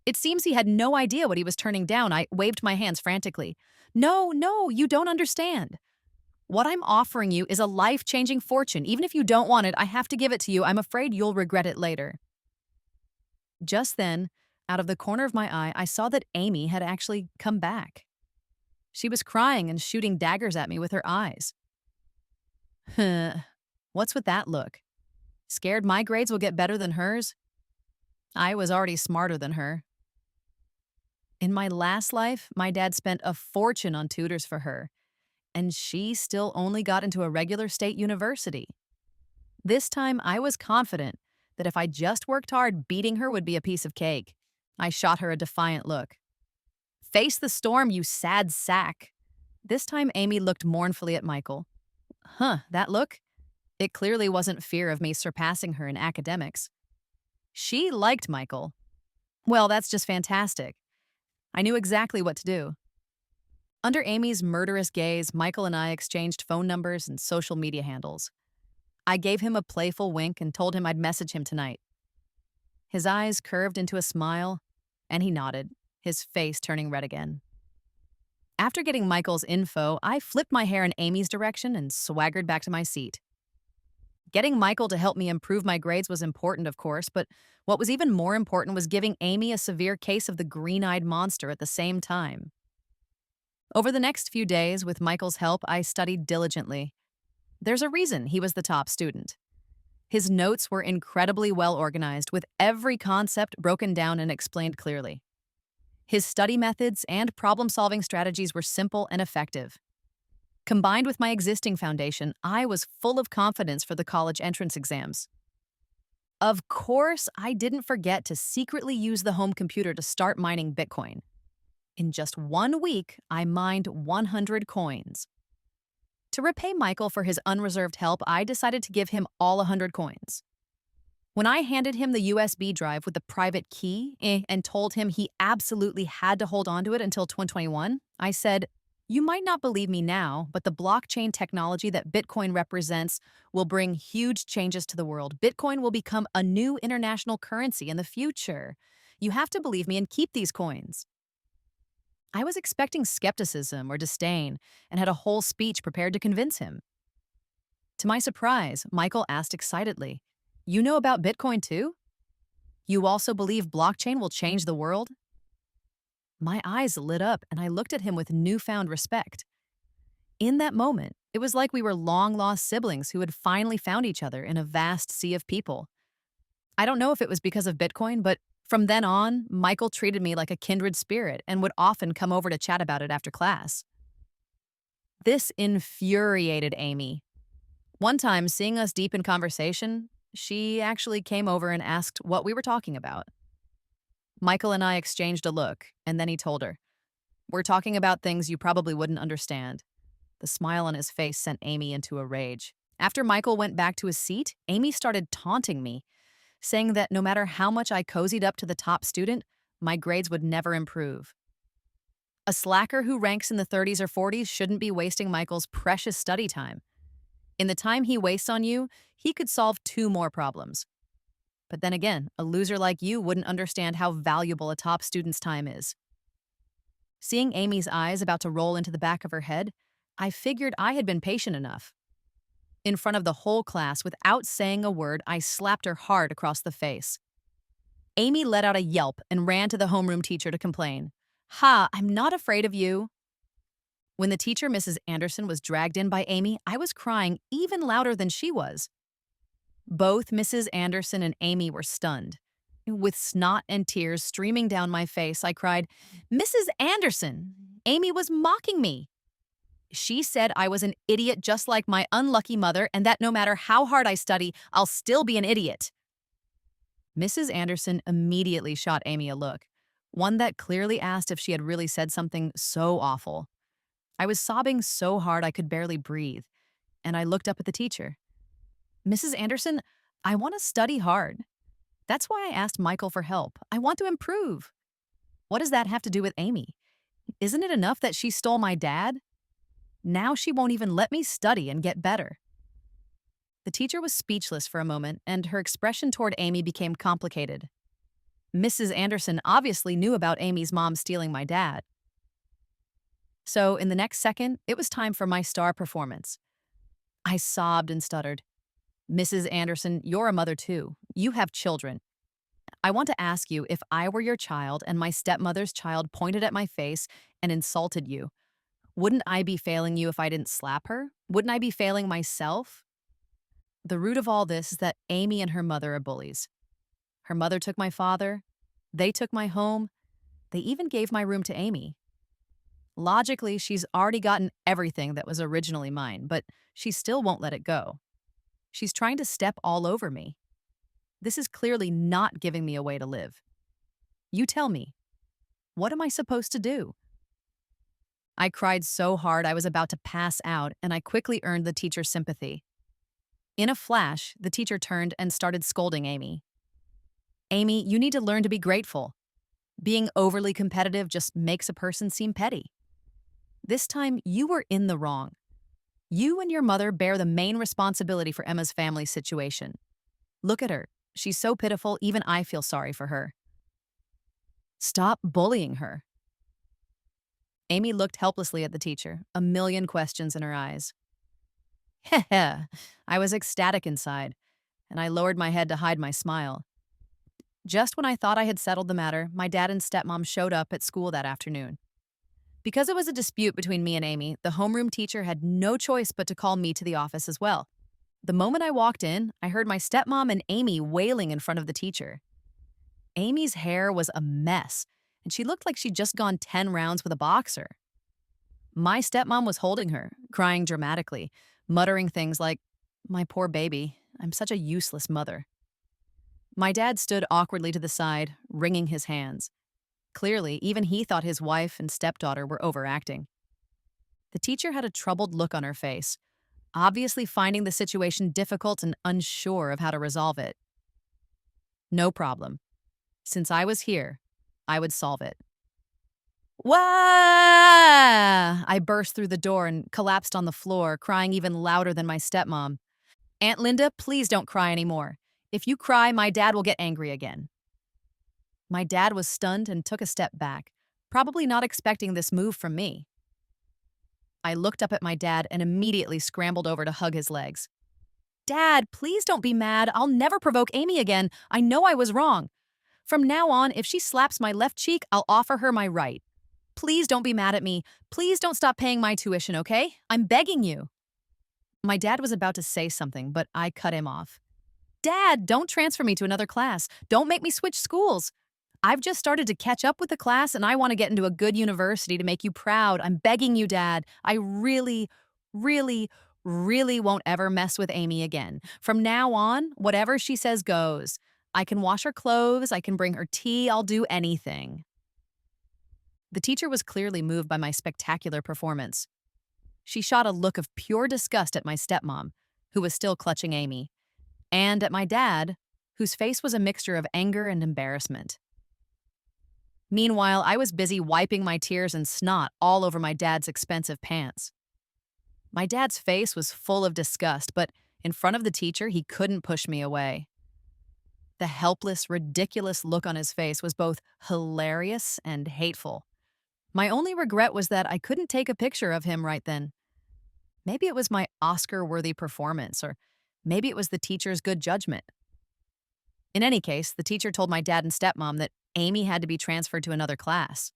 It seems he had no idea what he was turning down. I waved my hands frantically. No, you don't understand. What I'm offering you is a life-changing fortune. Even if you don't want it, I have to give it to you. I'm afraid you'll regret it later. Just then, out of the corner of my eye, I saw that Amy had actually come back. She was crying and shooting daggers at me with her eyes. What's with that look? Scared my grades will get better than hers? I was already smarter than her. In my last life, my dad spent a fortune on tutors for her, and she still only got into a regular state university. This time, I was confident that if I just worked hard, beating her would be a piece of cake. I shot her a defiant look. Face the storm, you sad sack. This time, Amy looked mournfully at Michael. That look? It clearly wasn't fear of me surpassing her in academics. She liked Michael. Well, that's just fantastic. I knew exactly what to do. Under Amy's murderous gaze, Michael and I exchanged phone numbers and social media handles. I gave him a playful wink and told him I'd message him tonight. His eyes curved into a smile, and he nodded, his face turning red again. After getting Michael's info, I flipped my hair in Amy's direction and swaggered back to my seat. Getting Michael to help me improve my grades was important, of course, but what was even more important was giving Amy a severe case of the green-eyed monster at the same time. Over the next few days, with Michael's help, I studied diligently. There's a reason he was the top student. His notes were incredibly well organized, with every concept broken down and explained clearly. His study methods and problem-solving strategies were simple and effective. Combined with my existing foundation, I was full of confidence for the college entrance exams. Of course, I didn't forget to secretly use the home computer to start mining Bitcoin. In just 1 week, I mined 100 coins. To repay Michael for his unreserved help, I decided to give him all 100 coins. When I handed him the USB drive with the private key and told him he absolutely had to hold on to it until 2021, I said, "You might not believe me now, but the blockchain technology that Bitcoin represents will bring huge changes to the world. Bitcoin will become a new international currency in the future. You have to believe me and keep these coins." I was expecting skepticism or disdain and had a whole speech prepared to convince him. To my surprise, Michael asked excitedly, "You know about Bitcoin too? You also believe blockchain will change the world?" My eyes lit up and I looked at him with newfound respect. In that moment, it was like we were long-lost siblings who had finally found each other in a vast sea of people. I don't know if it was because of Bitcoin, but from then on, Michael treated me like a kindred spirit and would often come over to chat about it after class. This infuriated Amy. One time, seeing us deep in conversation, she actually came over and asked what we were talking about. Michael and I exchanged a look, and then he told her, "We're talking about things you probably wouldn't understand." The smile on his face sent Amy into a rage. After Michael went back to his seat, Amy started taunting me, saying that no matter how much I cozied up to the top student, my grades would never improve. A slacker who ranks in the 30s or 40s shouldn't be wasting Michael's precious study time. In the time he wastes on you, he could solve 2 more problems. But then again, a loser like you wouldn't understand how valuable a top student's time is. Seeing Amy's eyes about to roll into the back of her head, I figured I had been patient enough. In front of the whole class, without saying a word, I slapped her hard across the face. Amy let out a yelp and ran to the homeroom teacher to complain. "Ha, I'm not afraid of you." When the teacher, Mrs. Anderson, was dragged in by Amy, I was crying even louder than she was. Both Mrs. Anderson and Amy were stunned. With snot and tears streaming down my face, I cried, "Mrs. Anderson, Amy was mocking me. She said I was an idiot just like my unlucky mother and that no matter how hard I study, I'll still be an idiot." Mrs. Anderson immediately shot Amy a look, one that clearly asked if she had really said something so awful. I was sobbing so hard I could barely breathe, and I looked up at the teacher. "Mrs. Anderson, I want to study hard. That's why I asked Michael for help. I want to improve. What does that have to do with Amy? Isn't it enough that she stole my dad? Now she won't even let me study and get better." The teacher was speechless for a moment, and her expression toward Amy became complicated. Mrs. Anderson obviously knew about Amy's mom stealing my dad. So, in the next second, it was time for my star performance. I sobbed and stuttered. "Mrs. Anderson, you're a mother too. You have children. I want to ask you, if I were your child and my stepmother's child pointed at my face and insulted you, wouldn't I be failing you if I didn't slap her? Wouldn't I be failing myself?" The root of all this is that Amy and her mother are bullies. Her mother took my father. They took my home. They even gave my room to Amy. Logically, she's already gotten everything that was originally mine, but she still won't let it go. She's trying to step all over me. This is clearly not giving me a way to live. You tell me, what am I supposed to do? I cried so hard I was about to pass out, and I quickly earned the teacher's sympathy. In a flash, the teacher turned and started scolding Amy. "Amy, you need to learn to be grateful. Being overly competitive just makes a person seem petty. This time, you were in the wrong. You and your mother bear the main responsibility for Emma's family situation. Look at her. She's so pitiful, even I feel sorry for her. Stop bullying her." Amy looked helplessly at the teacher, a million questions in her eyes. Heh. I was ecstatic inside, and I lowered my head to hide my smile. Just when I thought I had settled the matter, my dad and stepmom showed up at school that afternoon. Because it was a dispute between me and Amy, the homeroom teacher had no choice but to call me to the office as well. The moment I walked in, I heard my stepmom and Amy wailing in front of the teacher. Amy's hair was a mess, and she looked like she'd just gone 10 rounds with a boxer. My stepmom was holding her, crying dramatically, muttering things like, "My poor baby, I'm such a useless mother." My dad stood awkwardly to the side, wringing his hands. Clearly, even he thought his wife and stepdaughter were overacting. The teacher had a troubled look on her face, obviously finding the situation difficult and unsure of how to resolve it. No problem. Since I was here, I would solve it. Wah! I burst through the door and collapsed on the floor, crying even louder than my stepmom. "Aunt Linda, please don't cry anymore. If you cry, my dad will get angry again." My dad was stunned and took a step back, probably not expecting this move from me. I looked up at my dad and immediately scrambled over to hug his legs. "Dad, please don't be mad. I'll never provoke Amy again. I know I was wrong. From now on, if she slaps my left cheek, I'll offer her my right. Please don't be mad at me. Please don't stop paying my tuition, okay? I'm begging you." My dad was about to say something, but I cut him off. "Dad, don't transfer me to another class. Don't make me switch schools. I've just started to catch up with the class and I want to get into a good university to make you proud. I'm begging you, Dad. I really, really, really won't ever mess with Amy again. From now on, whatever she says goes. I can wash her clothes, I can bring her tea, I'll do anything." The teacher was clearly moved by my spectacular performance. She shot a look of pure disgust at my stepmom, who was still clutching Amy, and at my dad, whose face was a mixture of anger and embarrassment. Meanwhile, I was busy wiping my tears and snot all over my dad's expensive pants. My dad's face was full of disgust, but in front of the teacher, he couldn't push me away. The helpless, ridiculous look on his face was both hilarious and hateful. My only regret was that I couldn't take a picture of him right then. Maybe it was my Oscar-worthy performance, or maybe it was the teacher's good judgment. In any case, the teacher told my dad and stepmom that Amy had to be transferred to another class.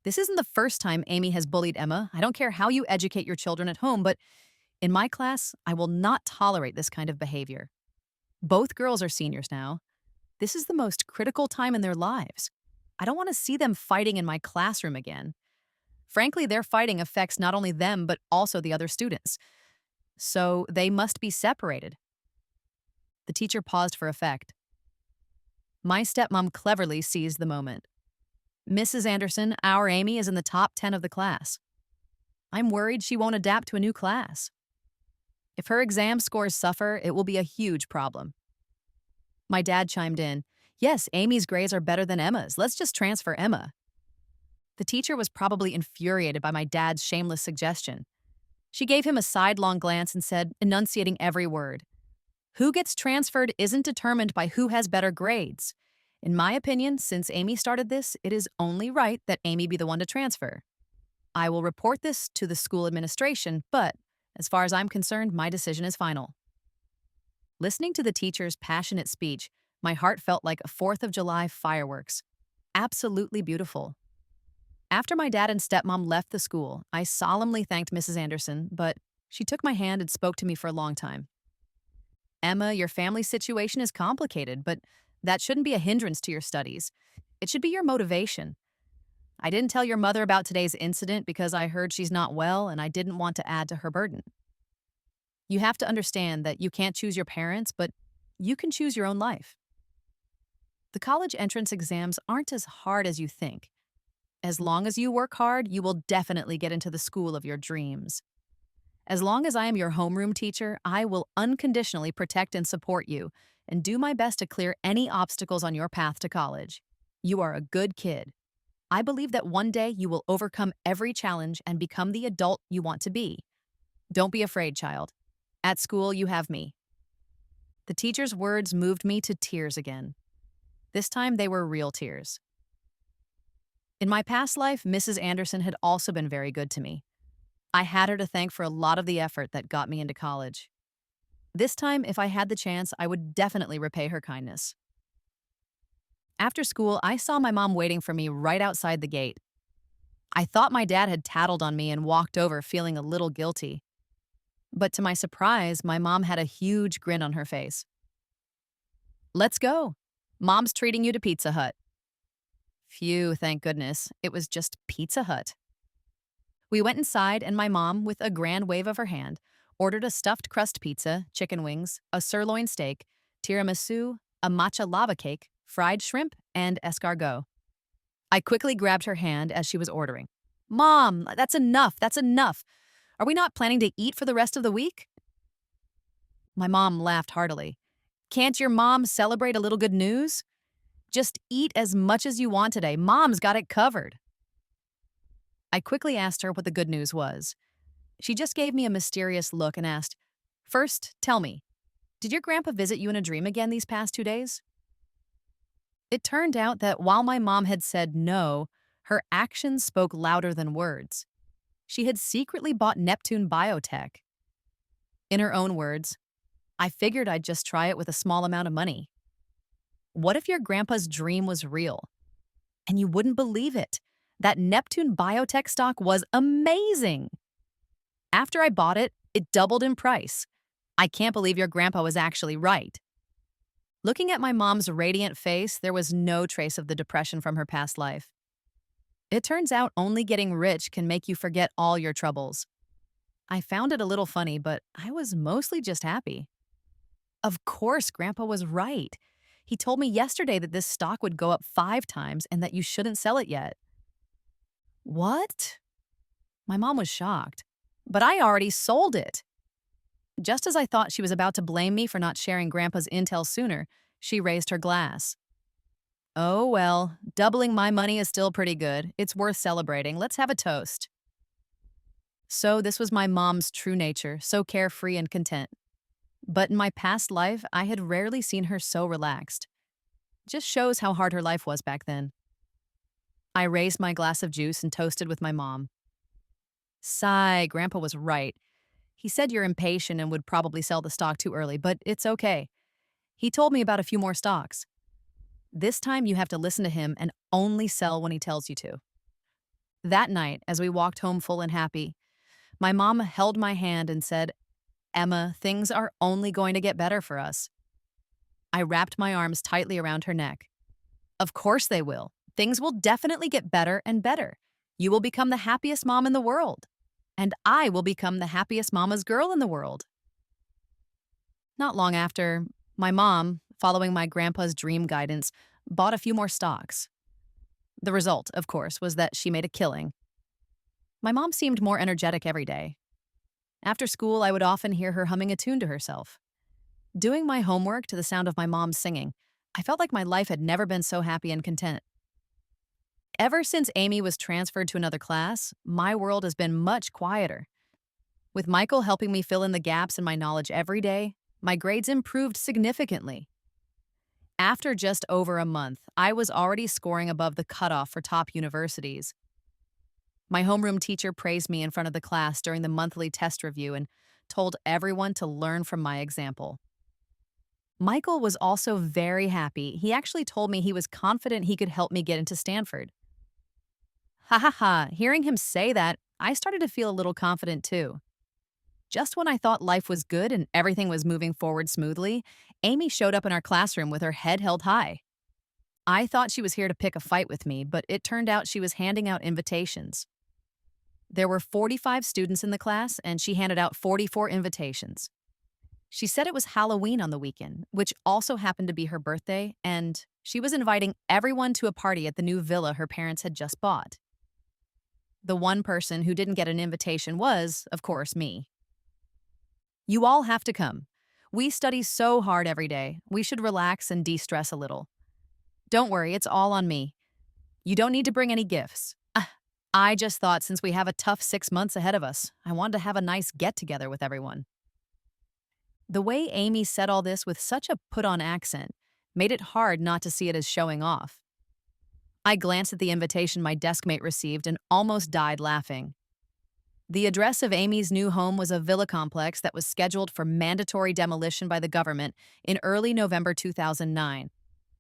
This isn't the first time Amy has bullied Emma. I don't care how you educate your children at home, but in my class, I will not tolerate this kind of behavior. Both girls are seniors now. This is the most critical time in their lives. I don't want to see them fighting in my classroom again. Frankly, their fighting affects not only them, but also the other students. So they must be separated. The teacher paused for effect. My stepmom cleverly seized the moment. "Mrs. Anderson, our Amy is in the top 10 of the class. I'm worried she won't adapt to a new class. If her exam scores suffer, it will be a huge problem." My dad chimed in. "Yes, Amy's grades are better than Emma's. Let's just transfer Emma." The teacher was probably infuriated by my dad's shameless suggestion. She gave him a sidelong glance and said, enunciating every word, "Who gets transferred isn't determined by who has better grades. In my opinion, since Amy started this, it is only right that Amy be the one to transfer. I will report this to the school administration, but as far as I'm concerned, my decision is final." Listening to the teacher's passionate speech, my heart felt like a 4th of July fireworks. Absolutely beautiful. After my dad and stepmom left the school, I solemnly thanked Mrs. Anderson, but she took my hand and spoke to me for a long time. "Emma, your family situation is complicated, but that shouldn't be a hindrance to your studies. It should be your motivation. I didn't tell your mother about today's incident because I heard she's not well and I didn't want to add to her burden. You have to understand that you can't choose your parents, but you can choose your own life. The college entrance exams aren't as hard as you think. As long as you work hard, you will definitely get into the school of your dreams. As long as I am your homeroom teacher, I will unconditionally protect and support you and do my best to clear any obstacles on your path to college. You are a good kid. I believe that one day you will overcome every challenge and become the adult you want to be. Don't be afraid, child. At school, you have me." The teacher's words moved me to tears again. This time, they were real tears. In my past life, Mrs. Anderson had also been very good to me. I had her to thank for a lot of the effort that got me into college. This time, if I had the chance, I would definitely repay her kindness. After school, I saw my mom waiting for me right outside the gate. I thought my dad had tattled on me and walked over feeling a little guilty. But to my surprise, my mom had a huge grin on her face. "Let's go. Mom's treating you to Pizza Hut." Phew, thank goodness. It was just Pizza Hut. We went inside, and my mom, with a grand wave of her hand, ordered a stuffed crust pizza, chicken wings, a sirloin steak, tiramisu, a matcha lava cake, fried shrimp, and escargot. I quickly grabbed her hand as she was ordering. Mom, that's enough. That's enough. Are we not planning to eat for the rest of the week? My mom laughed heartily. Can't your mom celebrate a little good news? Just eat as much as you want today. Mom's got it covered. I quickly asked her what the good news was. She just gave me a mysterious look and asked, First, tell me, did your grandpa visit you in a dream again these past 2 days? It turned out that while my mom had said no, her actions spoke louder than words. She had secretly bought Neptune Biotech. In her own words, I figured I'd just try it with a small amount of money. What if your grandpa's dream was real? And you wouldn't believe it. That Neptune Biotech stock was amazing. After I bought it, it doubled in price. I can't believe your grandpa was actually right. Looking at my mom's radiant face, there was no trace of the depression from her past life. It turns out only getting rich can make you forget all your troubles. I found it a little funny, but I was mostly just happy. Of course, Grandpa was right. He told me yesterday that this stock would go up 5 times and that you shouldn't sell it yet. What? My mom was shocked. But I already sold it. Just as I thought she was about to blame me for not sharing Grandpa's intel sooner, she raised her glass. Oh, well, doubling my money is still pretty good. It's worth celebrating. Let's have a toast. So this was my mom's true nature, so carefree and content. But in my past life, I had rarely seen her so relaxed. Just shows how hard her life was back then. I raised my glass of juice and toasted with my mom. Sigh, Grandpa was right. He said you're impatient and would probably sell the stock too early, but it's okay. He told me about a few more stocks. This time you have to listen to him and only sell when he tells you to. That night, as we walked home full and happy, my mom held my hand and said, Emma, things are only going to get better for us. I wrapped my arms tightly around her neck. Of course they will. Things will definitely get better and better. You will become the happiest mom in the world. And I will become the happiest mama's girl in the world. Not long after, my mom, following my grandpa's dream guidance, bought a few more stocks. The result, of course, was that she made a killing. My mom seemed more energetic every day. After school, I would often hear her humming a tune to herself. Doing my homework to the sound of my mom singing, I felt like my life had never been so happy and content. Ever since Amy was transferred to another class, my world has been much quieter. With Michael helping me fill in the gaps in my knowledge every day, my grades improved significantly. After just over a month, I was already scoring above the cutoff for top universities. My homeroom teacher praised me in front of the class during the monthly test review and told everyone to learn from my example. Michael was also very happy. He actually told me he was confident he could help me get into Stanford. Ha ha ha, hearing him say that, I started to feel a little confident too. Just when I thought life was good and everything was moving forward smoothly, Amy showed up in our classroom with her head held high. I thought she was here to pick a fight with me, but it turned out she was handing out invitations. There were 45 students in the class, and she handed out 44 invitations. She said it was Halloween on the weekend, which also happened to be her birthday, and she was inviting everyone to a party at the new villa her parents had just bought. The one person who didn't get an invitation was, of course, me. You all have to come. We study so hard every day. We should relax and de-stress a little. Don't worry, it's all on me. You don't need to bring any gifts. I just thought since we have a tough 6 months ahead of us, I wanted to have a nice get-together with everyone. The way Amy said all this with such a put-on accent made it hard not to see it as showing off. I glanced at the invitation my deskmate received and almost died laughing. The address of Amy's new home was a villa complex that was scheduled for mandatory demolition by the government in early November 2009.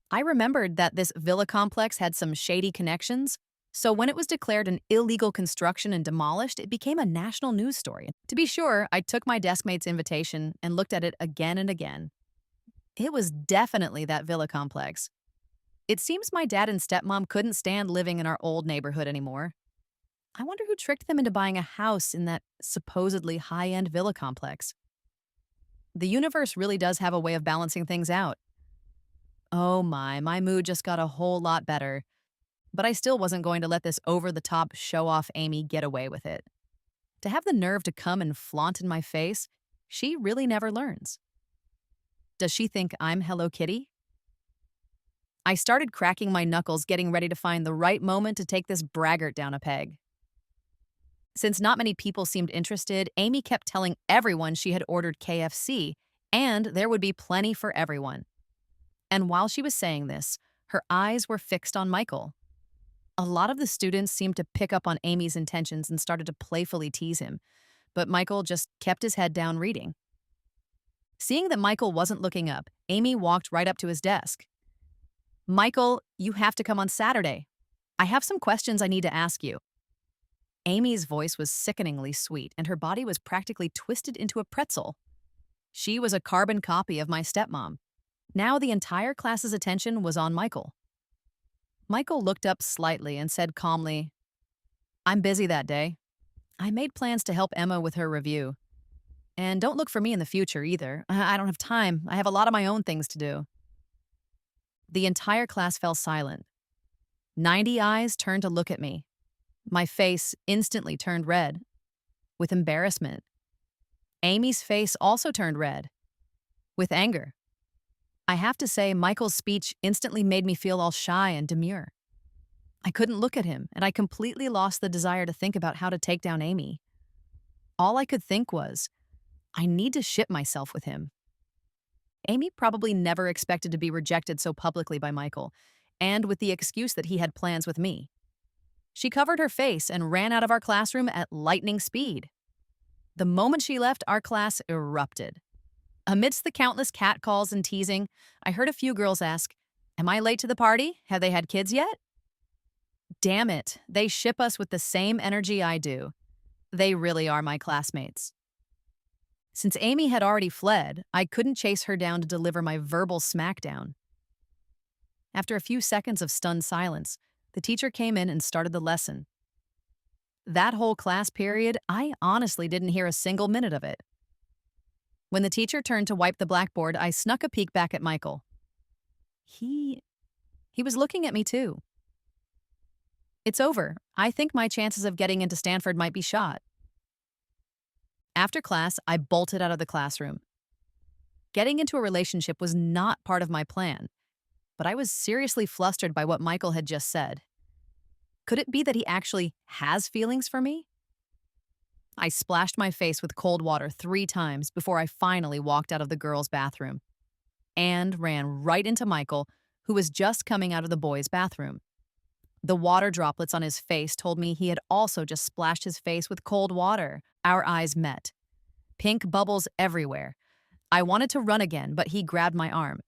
I remembered that this villa complex had some shady connections, so when it was declared an illegal construction and demolished, it became a national news story. To be sure, I took my deskmate's invitation and looked at it again and again. It was definitely that villa complex. It seems my dad and stepmom couldn't stand living in our old neighborhood anymore. I wonder who tricked them into buying a house in that supposedly high end villa complex. The universe really does have a way of balancing things out. Oh my mood just got a whole lot better, but I still wasn't going to let this over the top show off Amy get away with it. To have the nerve to come and flaunt in my face, she really never learns. Does she think I'm Hello Kitty? I started cracking my knuckles, getting ready to find the right moment to take this braggart down a peg. Since not many people seemed interested, Amy kept telling everyone she had ordered KFC and there would be plenty for everyone. And while she was saying this, her eyes were fixed on Michael. A lot of the students seemed to pick up on Amy's intentions and started to playfully tease him, but Michael just kept his head down reading. Seeing that Michael wasn't looking up, Amy walked right up to his desk. Michael, you have to come on Saturday. I have some questions I need to ask you. Amy's voice was sickeningly sweet, and her body was practically twisted into a pretzel. She was a carbon copy of my stepmom. Now the entire class's attention was on Michael. Michael looked up slightly and said calmly, I'm busy that day. I made plans to help Emma with her review. And don't look for me in the future either. I don't have time. I have a lot of my own things to do. The entire class fell silent. 90 eyes turned to look at me. My face instantly turned red, with embarrassment. Amy's face also turned red, with anger. I have to say, Michael's speech instantly made me feel all shy and demure. I couldn't look at him, and I completely lost the desire to think about how to take down Amy. All I could think was, I need to ship myself with him. Amy probably never expected to be rejected so publicly by Michael, and with the excuse that he had plans with me. She covered her face and ran out of our classroom at lightning speed. The moment she left, our class erupted. Amidst the countless catcalls and teasing, I heard a few girls ask, Am I late to the party? Have they had kids yet? Damn it, they ship us with the same energy I do. They really are my classmates. Since Amy had already fled, I couldn't chase her down to deliver my verbal smackdown. After a few seconds of stunned silence, the teacher came in and started the lesson. That whole class period, I honestly didn't hear a single minute of it. When the teacher turned to wipe the blackboard, I snuck a peek back at Michael. He was looking at me too. It's over. I think my chances of getting into Stanford might be shot. After class, I bolted out of the classroom. Getting into a relationship was not part of my plan, but I was seriously flustered by what Michael had just said. Could it be that he actually has feelings for me? I splashed my face with cold water 3 times before I finally walked out of the girls' bathroom and ran right into Michael, who was just coming out of the boys' bathroom. The water droplets on his face told me he had also just splashed his face with cold water. Our eyes met. Pink bubbles everywhere. I wanted to run again, but he grabbed my arm.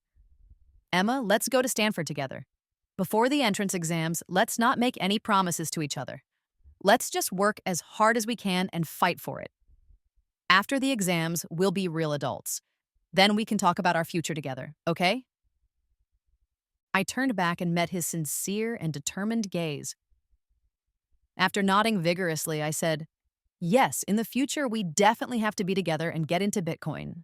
Emma, let's go to Stanford together. Before the entrance exams, let's not make any promises to each other. Let's just work as hard as we can and fight for it. After the exams, we'll be real adults. Then we can talk about our future together, okay? I turned back and met his sincere and determined gaze. After nodding vigorously, I said, Yes, in the future, we definitely have to be together and get into Bitcoin.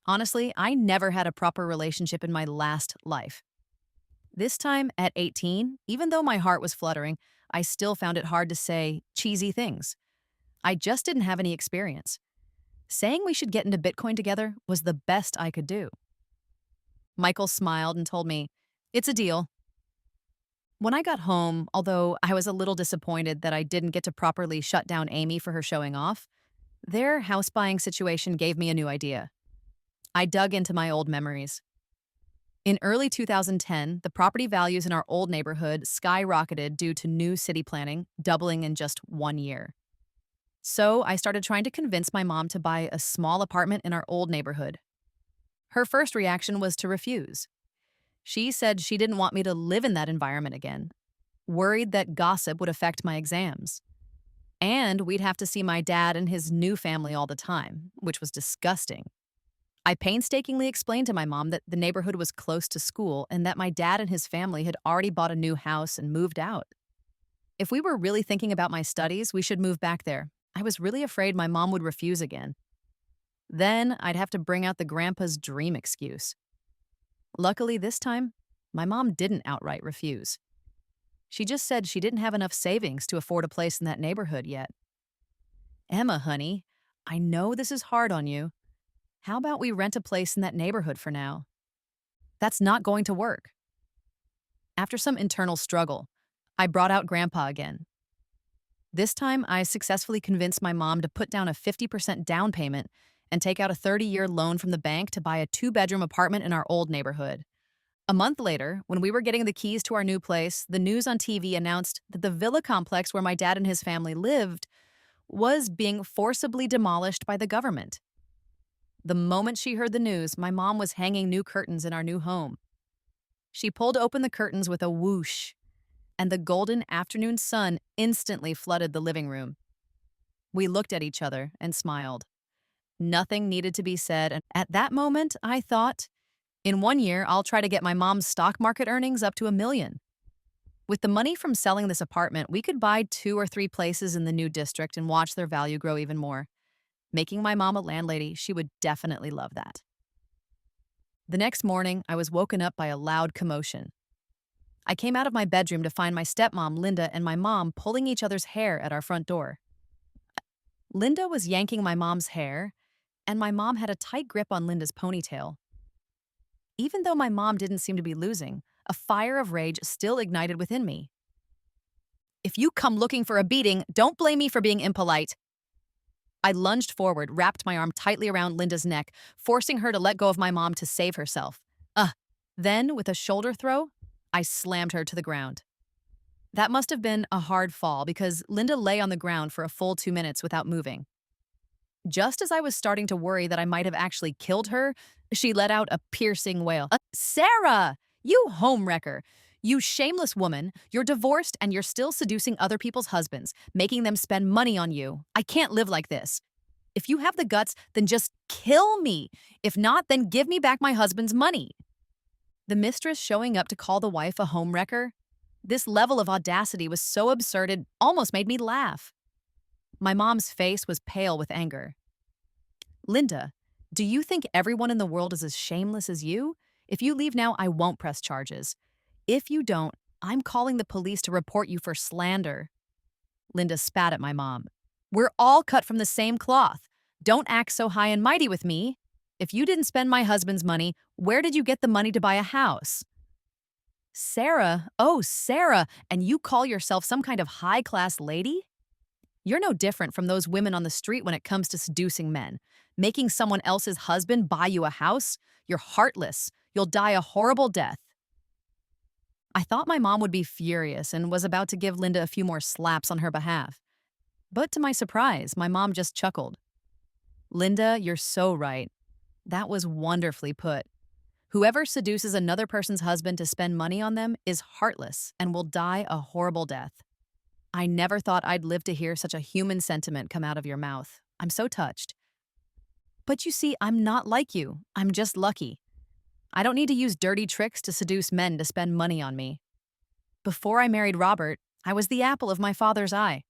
Honestly, I never had a proper relationship in my last life. This time, at 18, even though my heart was fluttering, I still found it hard to say cheesy things. I just didn't have any experience. Saying we should get into Bitcoin together was the best I could do. Michael smiled and told me, It's a deal. When I got home, although I was a little disappointed that I didn't get to properly shut down Amy for her showing off, their house buying situation gave me a new idea. I dug into my old memories. In early 2010, the property values in our old neighborhood skyrocketed due to new city planning, doubling in just 1 year. So I started trying to convince my mom to buy a small apartment in our old neighborhood. Her first reaction was to refuse. She said she didn't want me to live in that environment again, worried that gossip would affect my exams. And we'd have to see my dad and his new family all the time, which was disgusting. I painstakingly explained to my mom that the neighborhood was close to school and that my dad and his family had already bought a new house and moved out. If we were really thinking about my studies, we should move back there. I was really afraid my mom would refuse again. Then I'd have to bring out the grandpa's dream excuse. Luckily, this time, my mom didn't outright refuse. She just said she didn't have enough savings to afford a place in that neighborhood yet. Emma, honey, I know this is hard on you. How about we rent a place in that neighborhood for now? That's not going to work. After some internal struggle, I brought out Grandpa again. This time, I successfully convinced my mom to put down a 50% down payment and take out a 30-year loan from the bank to buy a two-bedroom apartment in our old neighborhood. A month later, when we were getting the keys to our new place, the news on TV announced that the villa complex where my dad and his family lived was being forcibly demolished by the government. The moment she heard the news, my mom was hanging new curtains in our new home. She pulled open the curtains with a whoosh, and the golden afternoon sun instantly flooded the living room. We looked at each other and smiled. Nothing needed to be said, and at that moment, I thought, in 1 year, I'll try to get my mom's stock market earnings up to $1 million. With the money from selling this apartment, we could buy 2 or 3 places in the new district and watch their value grow even more. Making my mom a landlady, she would definitely love that. The next morning, I was woken up by a loud commotion. I came out of my bedroom to find my stepmom, Linda, and my mom pulling each other's hair at our front door. Linda was yanking my mom's hair, and my mom had a tight grip on Linda's ponytail. Even though my mom didn't seem to be losing, a fire of rage still ignited within me. If you come looking for a beating, don't blame me for being impolite. I lunged forward, wrapped my arm tightly around Linda's neck, forcing her to let go of my mom to save herself. Then, with a shoulder throw, I slammed her to the ground. That must have been a hard fall because Linda lay on the ground for a full 2 minutes without moving. Just as I was starting to worry that I might have actually killed her, she let out a piercing wail. Sarah! You homewrecker! You shameless woman! You're divorced and you're still seducing other people's husbands, making them spend money on you. I can't live like this. If you have the guts, then just kill me. If not, then give me back my husband's money. The mistress showing up to call the wife a homewrecker? This level of audacity was so absurd it almost made me laugh. My mom's face was pale with anger. Linda, do you think everyone in the world is as shameless as you? If you leave now, I won't press charges. If you don't, I'm calling the police to report you for slander. Linda spat at my mom. We're all cut from the same cloth. Don't act so high and mighty with me. If you didn't spend my husband's money, where did you get the money to buy a house? Sarah, oh, Sarah, and you call yourself some kind of high-class lady? You're no different from those women on the street when it comes to seducing men. Making someone else's husband buy you a house? You're heartless. You'll die a horrible death. I thought my mom would be furious and was about to give Linda a few more slaps on her behalf. But to my surprise, my mom just chuckled. Linda, you're so right. That was wonderfully put. Whoever seduces another person's husband to spend money on them is heartless and will die a horrible death. I never thought I'd live to hear such a human sentiment come out of your mouth. I'm so touched. But you see, I'm not like you. I'm just lucky. I don't need to use dirty tricks to seduce men to spend money on me. Before I married Robert, I was the apple of my father's eye.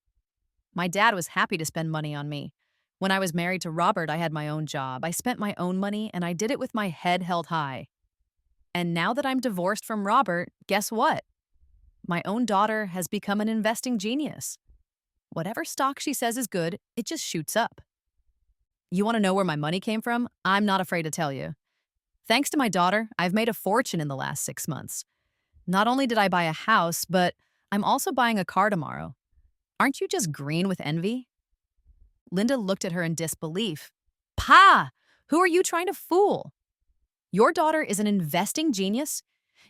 My dad was happy to spend money on me. When I was married to Robert, I had my own job. I spent my own money, and I did it with my head held high. And now that I'm divorced from Robert, guess what? My own daughter has become an investing genius. Whatever stock she says is good, it just shoots up. You want to know where my money came from? I'm not afraid to tell you. Thanks to my daughter, I've made a fortune in the last 6 months. Not only did I buy a house, but I'm also buying a car tomorrow. Aren't you just green with envy? Linda looked at her in disbelief. Pa! Who are you trying to fool? Your daughter is an investing genius?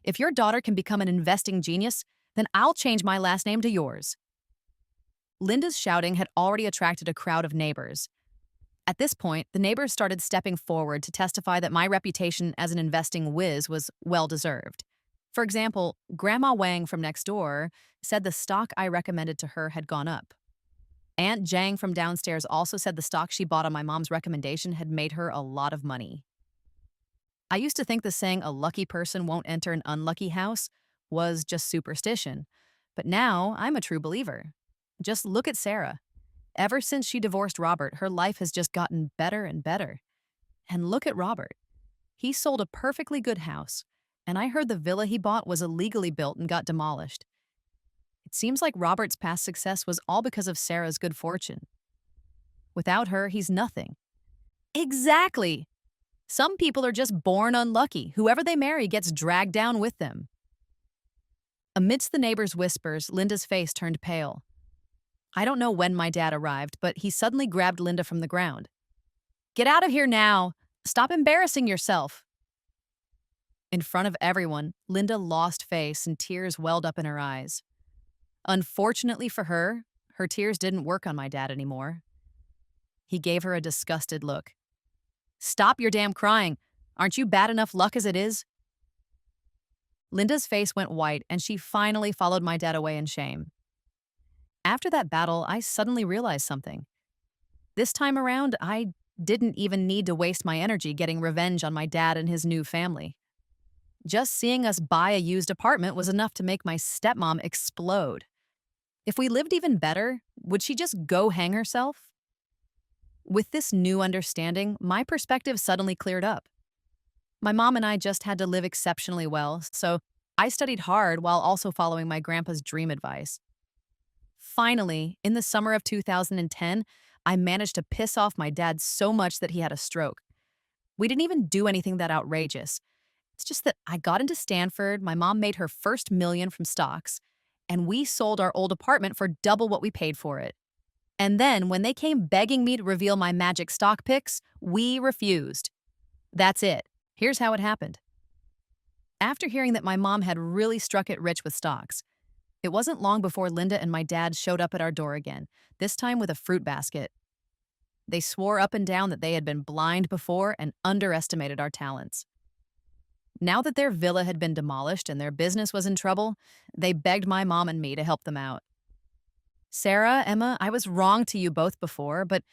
If your daughter can become an investing genius, then I'll change my last name to yours. Linda's shouting had already attracted a crowd of neighbors. At this point, the neighbors started stepping forward to testify that my reputation as an investing whiz was well-deserved. For example, Grandma Wang from next door said the stock I recommended to her had gone up. Aunt Jang from downstairs also said the stock she bought on my mom's recommendation had made her a lot of money. I used to think the saying a lucky person won't enter an unlucky house was just superstition. But now I'm a true believer. Just look at Sarah. Ever since she divorced Robert, her life has just gotten better and better. And look at Robert. He sold a perfectly good house, and I heard the villa he bought was illegally built and got demolished. It seems like Robert's past success was all because of Sarah's good fortune. Without her, he's nothing. Exactly! Some people are just born unlucky. Whoever they marry gets dragged down with them. Amidst the neighbors' whispers, Linda's face turned pale. I don't know when my dad arrived, but he suddenly grabbed Linda from the ground. Get out of here now! Stop embarrassing yourself! In front of everyone, Linda lost face and tears welled up in her eyes. Unfortunately for her, her tears didn't work on my dad anymore. He gave her a disgusted look. Stop your damn crying. Aren't you bad enough luck as it is? Linda's face went white, and she finally followed my dad away in shame. After that battle, I suddenly realized something. This time around, I didn't even need to waste my energy getting revenge on my dad and his new family. Just seeing us buy a used apartment was enough to make my stepmom explode. If we lived even better, would she just go hang herself? With this new understanding, my perspective suddenly cleared up. My mom and I just had to live exceptionally well, so I studied hard while also following my grandpa's dream advice. Finally, in the summer of 2010, I managed to piss off my dad so much that he had a stroke. We didn't even do anything that outrageous. It's just that I got into Stanford, my mom made her first million from stocks, and we sold our old apartment for double what we paid for it. And then, when they came begging me to reveal my magic stock picks, we refused. That's it. Here's how it happened. After hearing that my mom had really struck it rich with stocks, it wasn't long before Linda and my dad showed up at our door again, this time with a fruit basket. They swore up and down that they had been blind before and underestimated our talents. Now that their villa had been demolished and their business was in trouble, they begged my mom and me to help them out. Sarah, Emma, I was wrong to you both before, but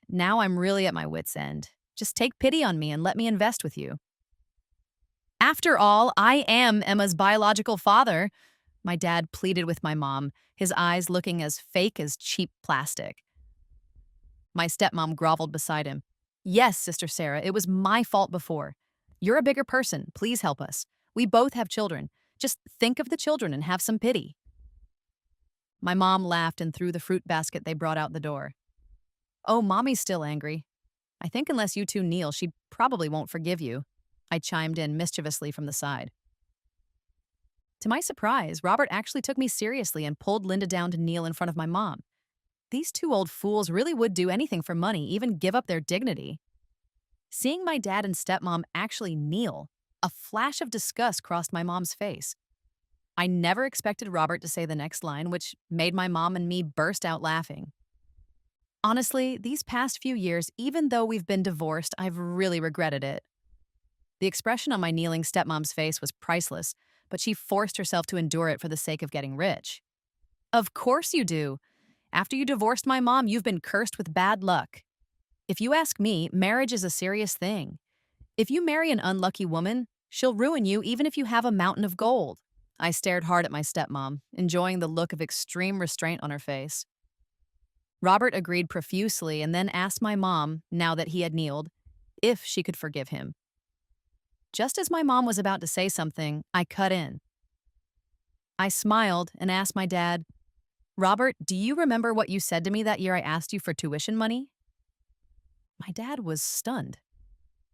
now I'm really at my wit's end. Just take pity on me and let me invest with you. After all, I am Emma's biological father, my dad pleaded with my mom, his eyes looking as fake as cheap plastic. My stepmom groveled beside him. Yes, Sister Sarah, it was my fault before. You're a bigger person. Please help us. We both have children. Just think of the children and have some pity. My mom laughed and threw the fruit basket they brought out the door. Oh, Mommy's still angry. I think unless you two kneel, she probably won't forgive you, I chimed in mischievously from the side. To my surprise, Robert actually took me seriously and pulled Linda down to kneel in front of my mom. These two old fools really would do anything for money, even give up their dignity. Seeing my dad and stepmom actually kneel, a flash of disgust crossed my mom's face. I never expected Robert to say the next line, which made my mom and me burst out laughing. Honestly, these past few years, even though we've been divorced, I've really regretted it. The expression on my kneeling stepmom's face was priceless, but she forced herself to endure it for the sake of getting rich. Of course you do. After you divorced my mom, you've been cursed with bad luck. If you ask me, marriage is a serious thing. If you marry an unlucky woman, she'll ruin you even if you have a mountain of gold. I stared hard at my stepmom, enjoying the look of extreme restraint on her face. Robert agreed profusely and then asked my mom, now that he had kneeled, if she could forgive him. Just as my mom was about to say something, I cut in. I smiled and asked my dad, Robert, do you remember what you said to me that year I asked you for tuition money? My dad was stunned.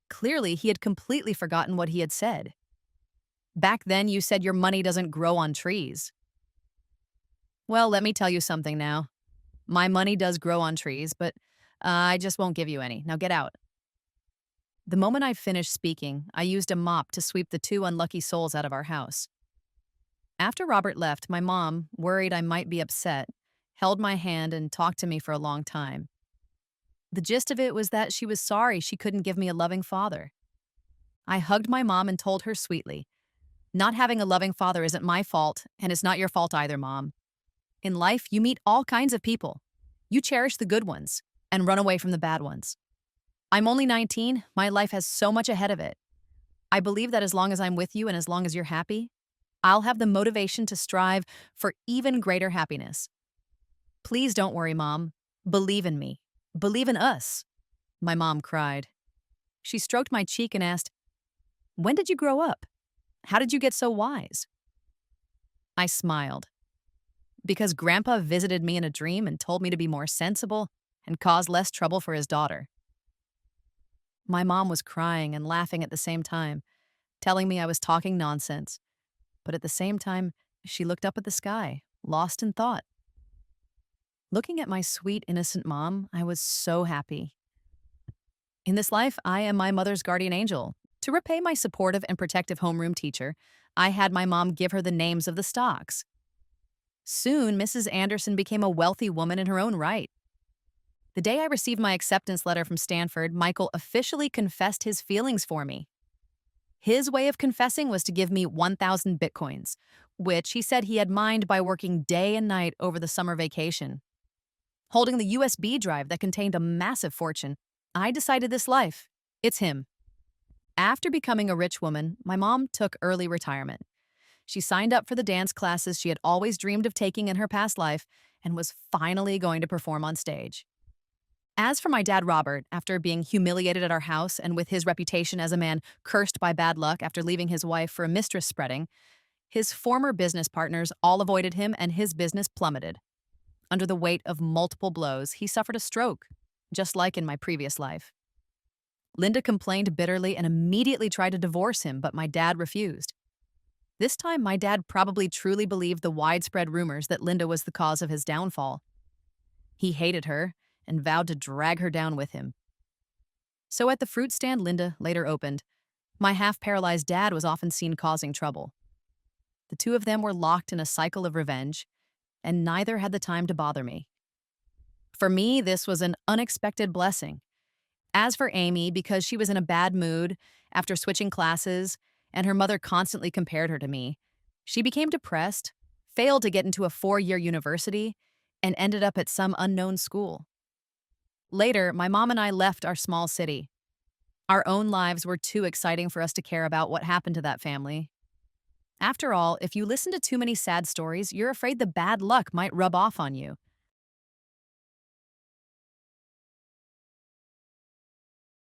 Clearly, he had completely forgotten what he had said. Back then, you said your money doesn't grow on trees. Well, let me tell you something now. My money does grow on trees, but I just won't give you any. Now get out. The moment I finished speaking, I used a mop to sweep the two unlucky souls out of our house. After Robert left, my mom, worried I might be upset, held my hand and talked to me for a long time. The gist of it was that she was sorry she couldn't give me a loving father. I hugged my mom and told her sweetly, not having a loving father isn't my fault, and it's not your fault either, Mom. In life, you meet all kinds of people. You cherish the good ones and run away from the bad ones. I'm only 19. My life has so much ahead of it. I believe that as long as I'm with you and as long as you're happy, I'll have the motivation to strive for even greater happiness. Please don't worry, Mom. Believe in me. Believe in us. My mom cried. She stroked my cheek and asked, "When did you grow up? How did you get so wise?" I smiled. Because Grandpa visited me in a dream and told me to be more sensible and cause less trouble for his daughter. My mom was crying and laughing at the same time, telling me I was talking nonsense. But at the same time, she looked up at the sky, lost in thought. Looking at my sweet, innocent mom, I was so happy. In this life, I am my mother's guardian angel. To repay my supportive and protective homeroom teacher, I had my mom give her the names of the stocks. Soon, Mrs. Anderson became a wealthy woman in her own right. The day I received my acceptance letter from Stanford, Michael officially confessed his feelings for me. His way of confessing was to give me 1,000 bitcoins, which he said he had mined by working day and night over the summer vacation. Holding the USB drive that contained a massive fortune, I decided this life. It's him. After becoming a rich woman, my mom took early retirement. She signed up for the dance classes she had always dreamed of taking in her past life and was finally going to perform on stage. As for my dad, Robert, after being humiliated at our house and with his reputation as a man cursed by bad luck after leaving his wife for a mistress spreading, his former business partners all avoided him and his business plummeted. Under the weight of multiple blows, he suffered a stroke, just like in my previous life. Linda complained bitterly and immediately tried to divorce him, but my dad refused. This time, my dad probably truly believed the widespread rumors that Linda was the cause of his downfall. He hated her and vowed to drag her down with him. So at the fruit stand Linda later opened, my half-paralyzed dad was often seen causing trouble. The two of them were locked in a cycle of revenge, and neither had the time to bother me. For me, this was an unexpected blessing. As for Amy, because she was in a bad mood after switching classes and her mother constantly compared her to me, she became depressed, failed to get into a 4-year university, and ended up at some unknown school. Later, my mom and I left our small city. Our own lives were too exciting for us to care about what happened to that family. After all, if you listen to too many sad stories, you're afraid the bad luck might rub off on you.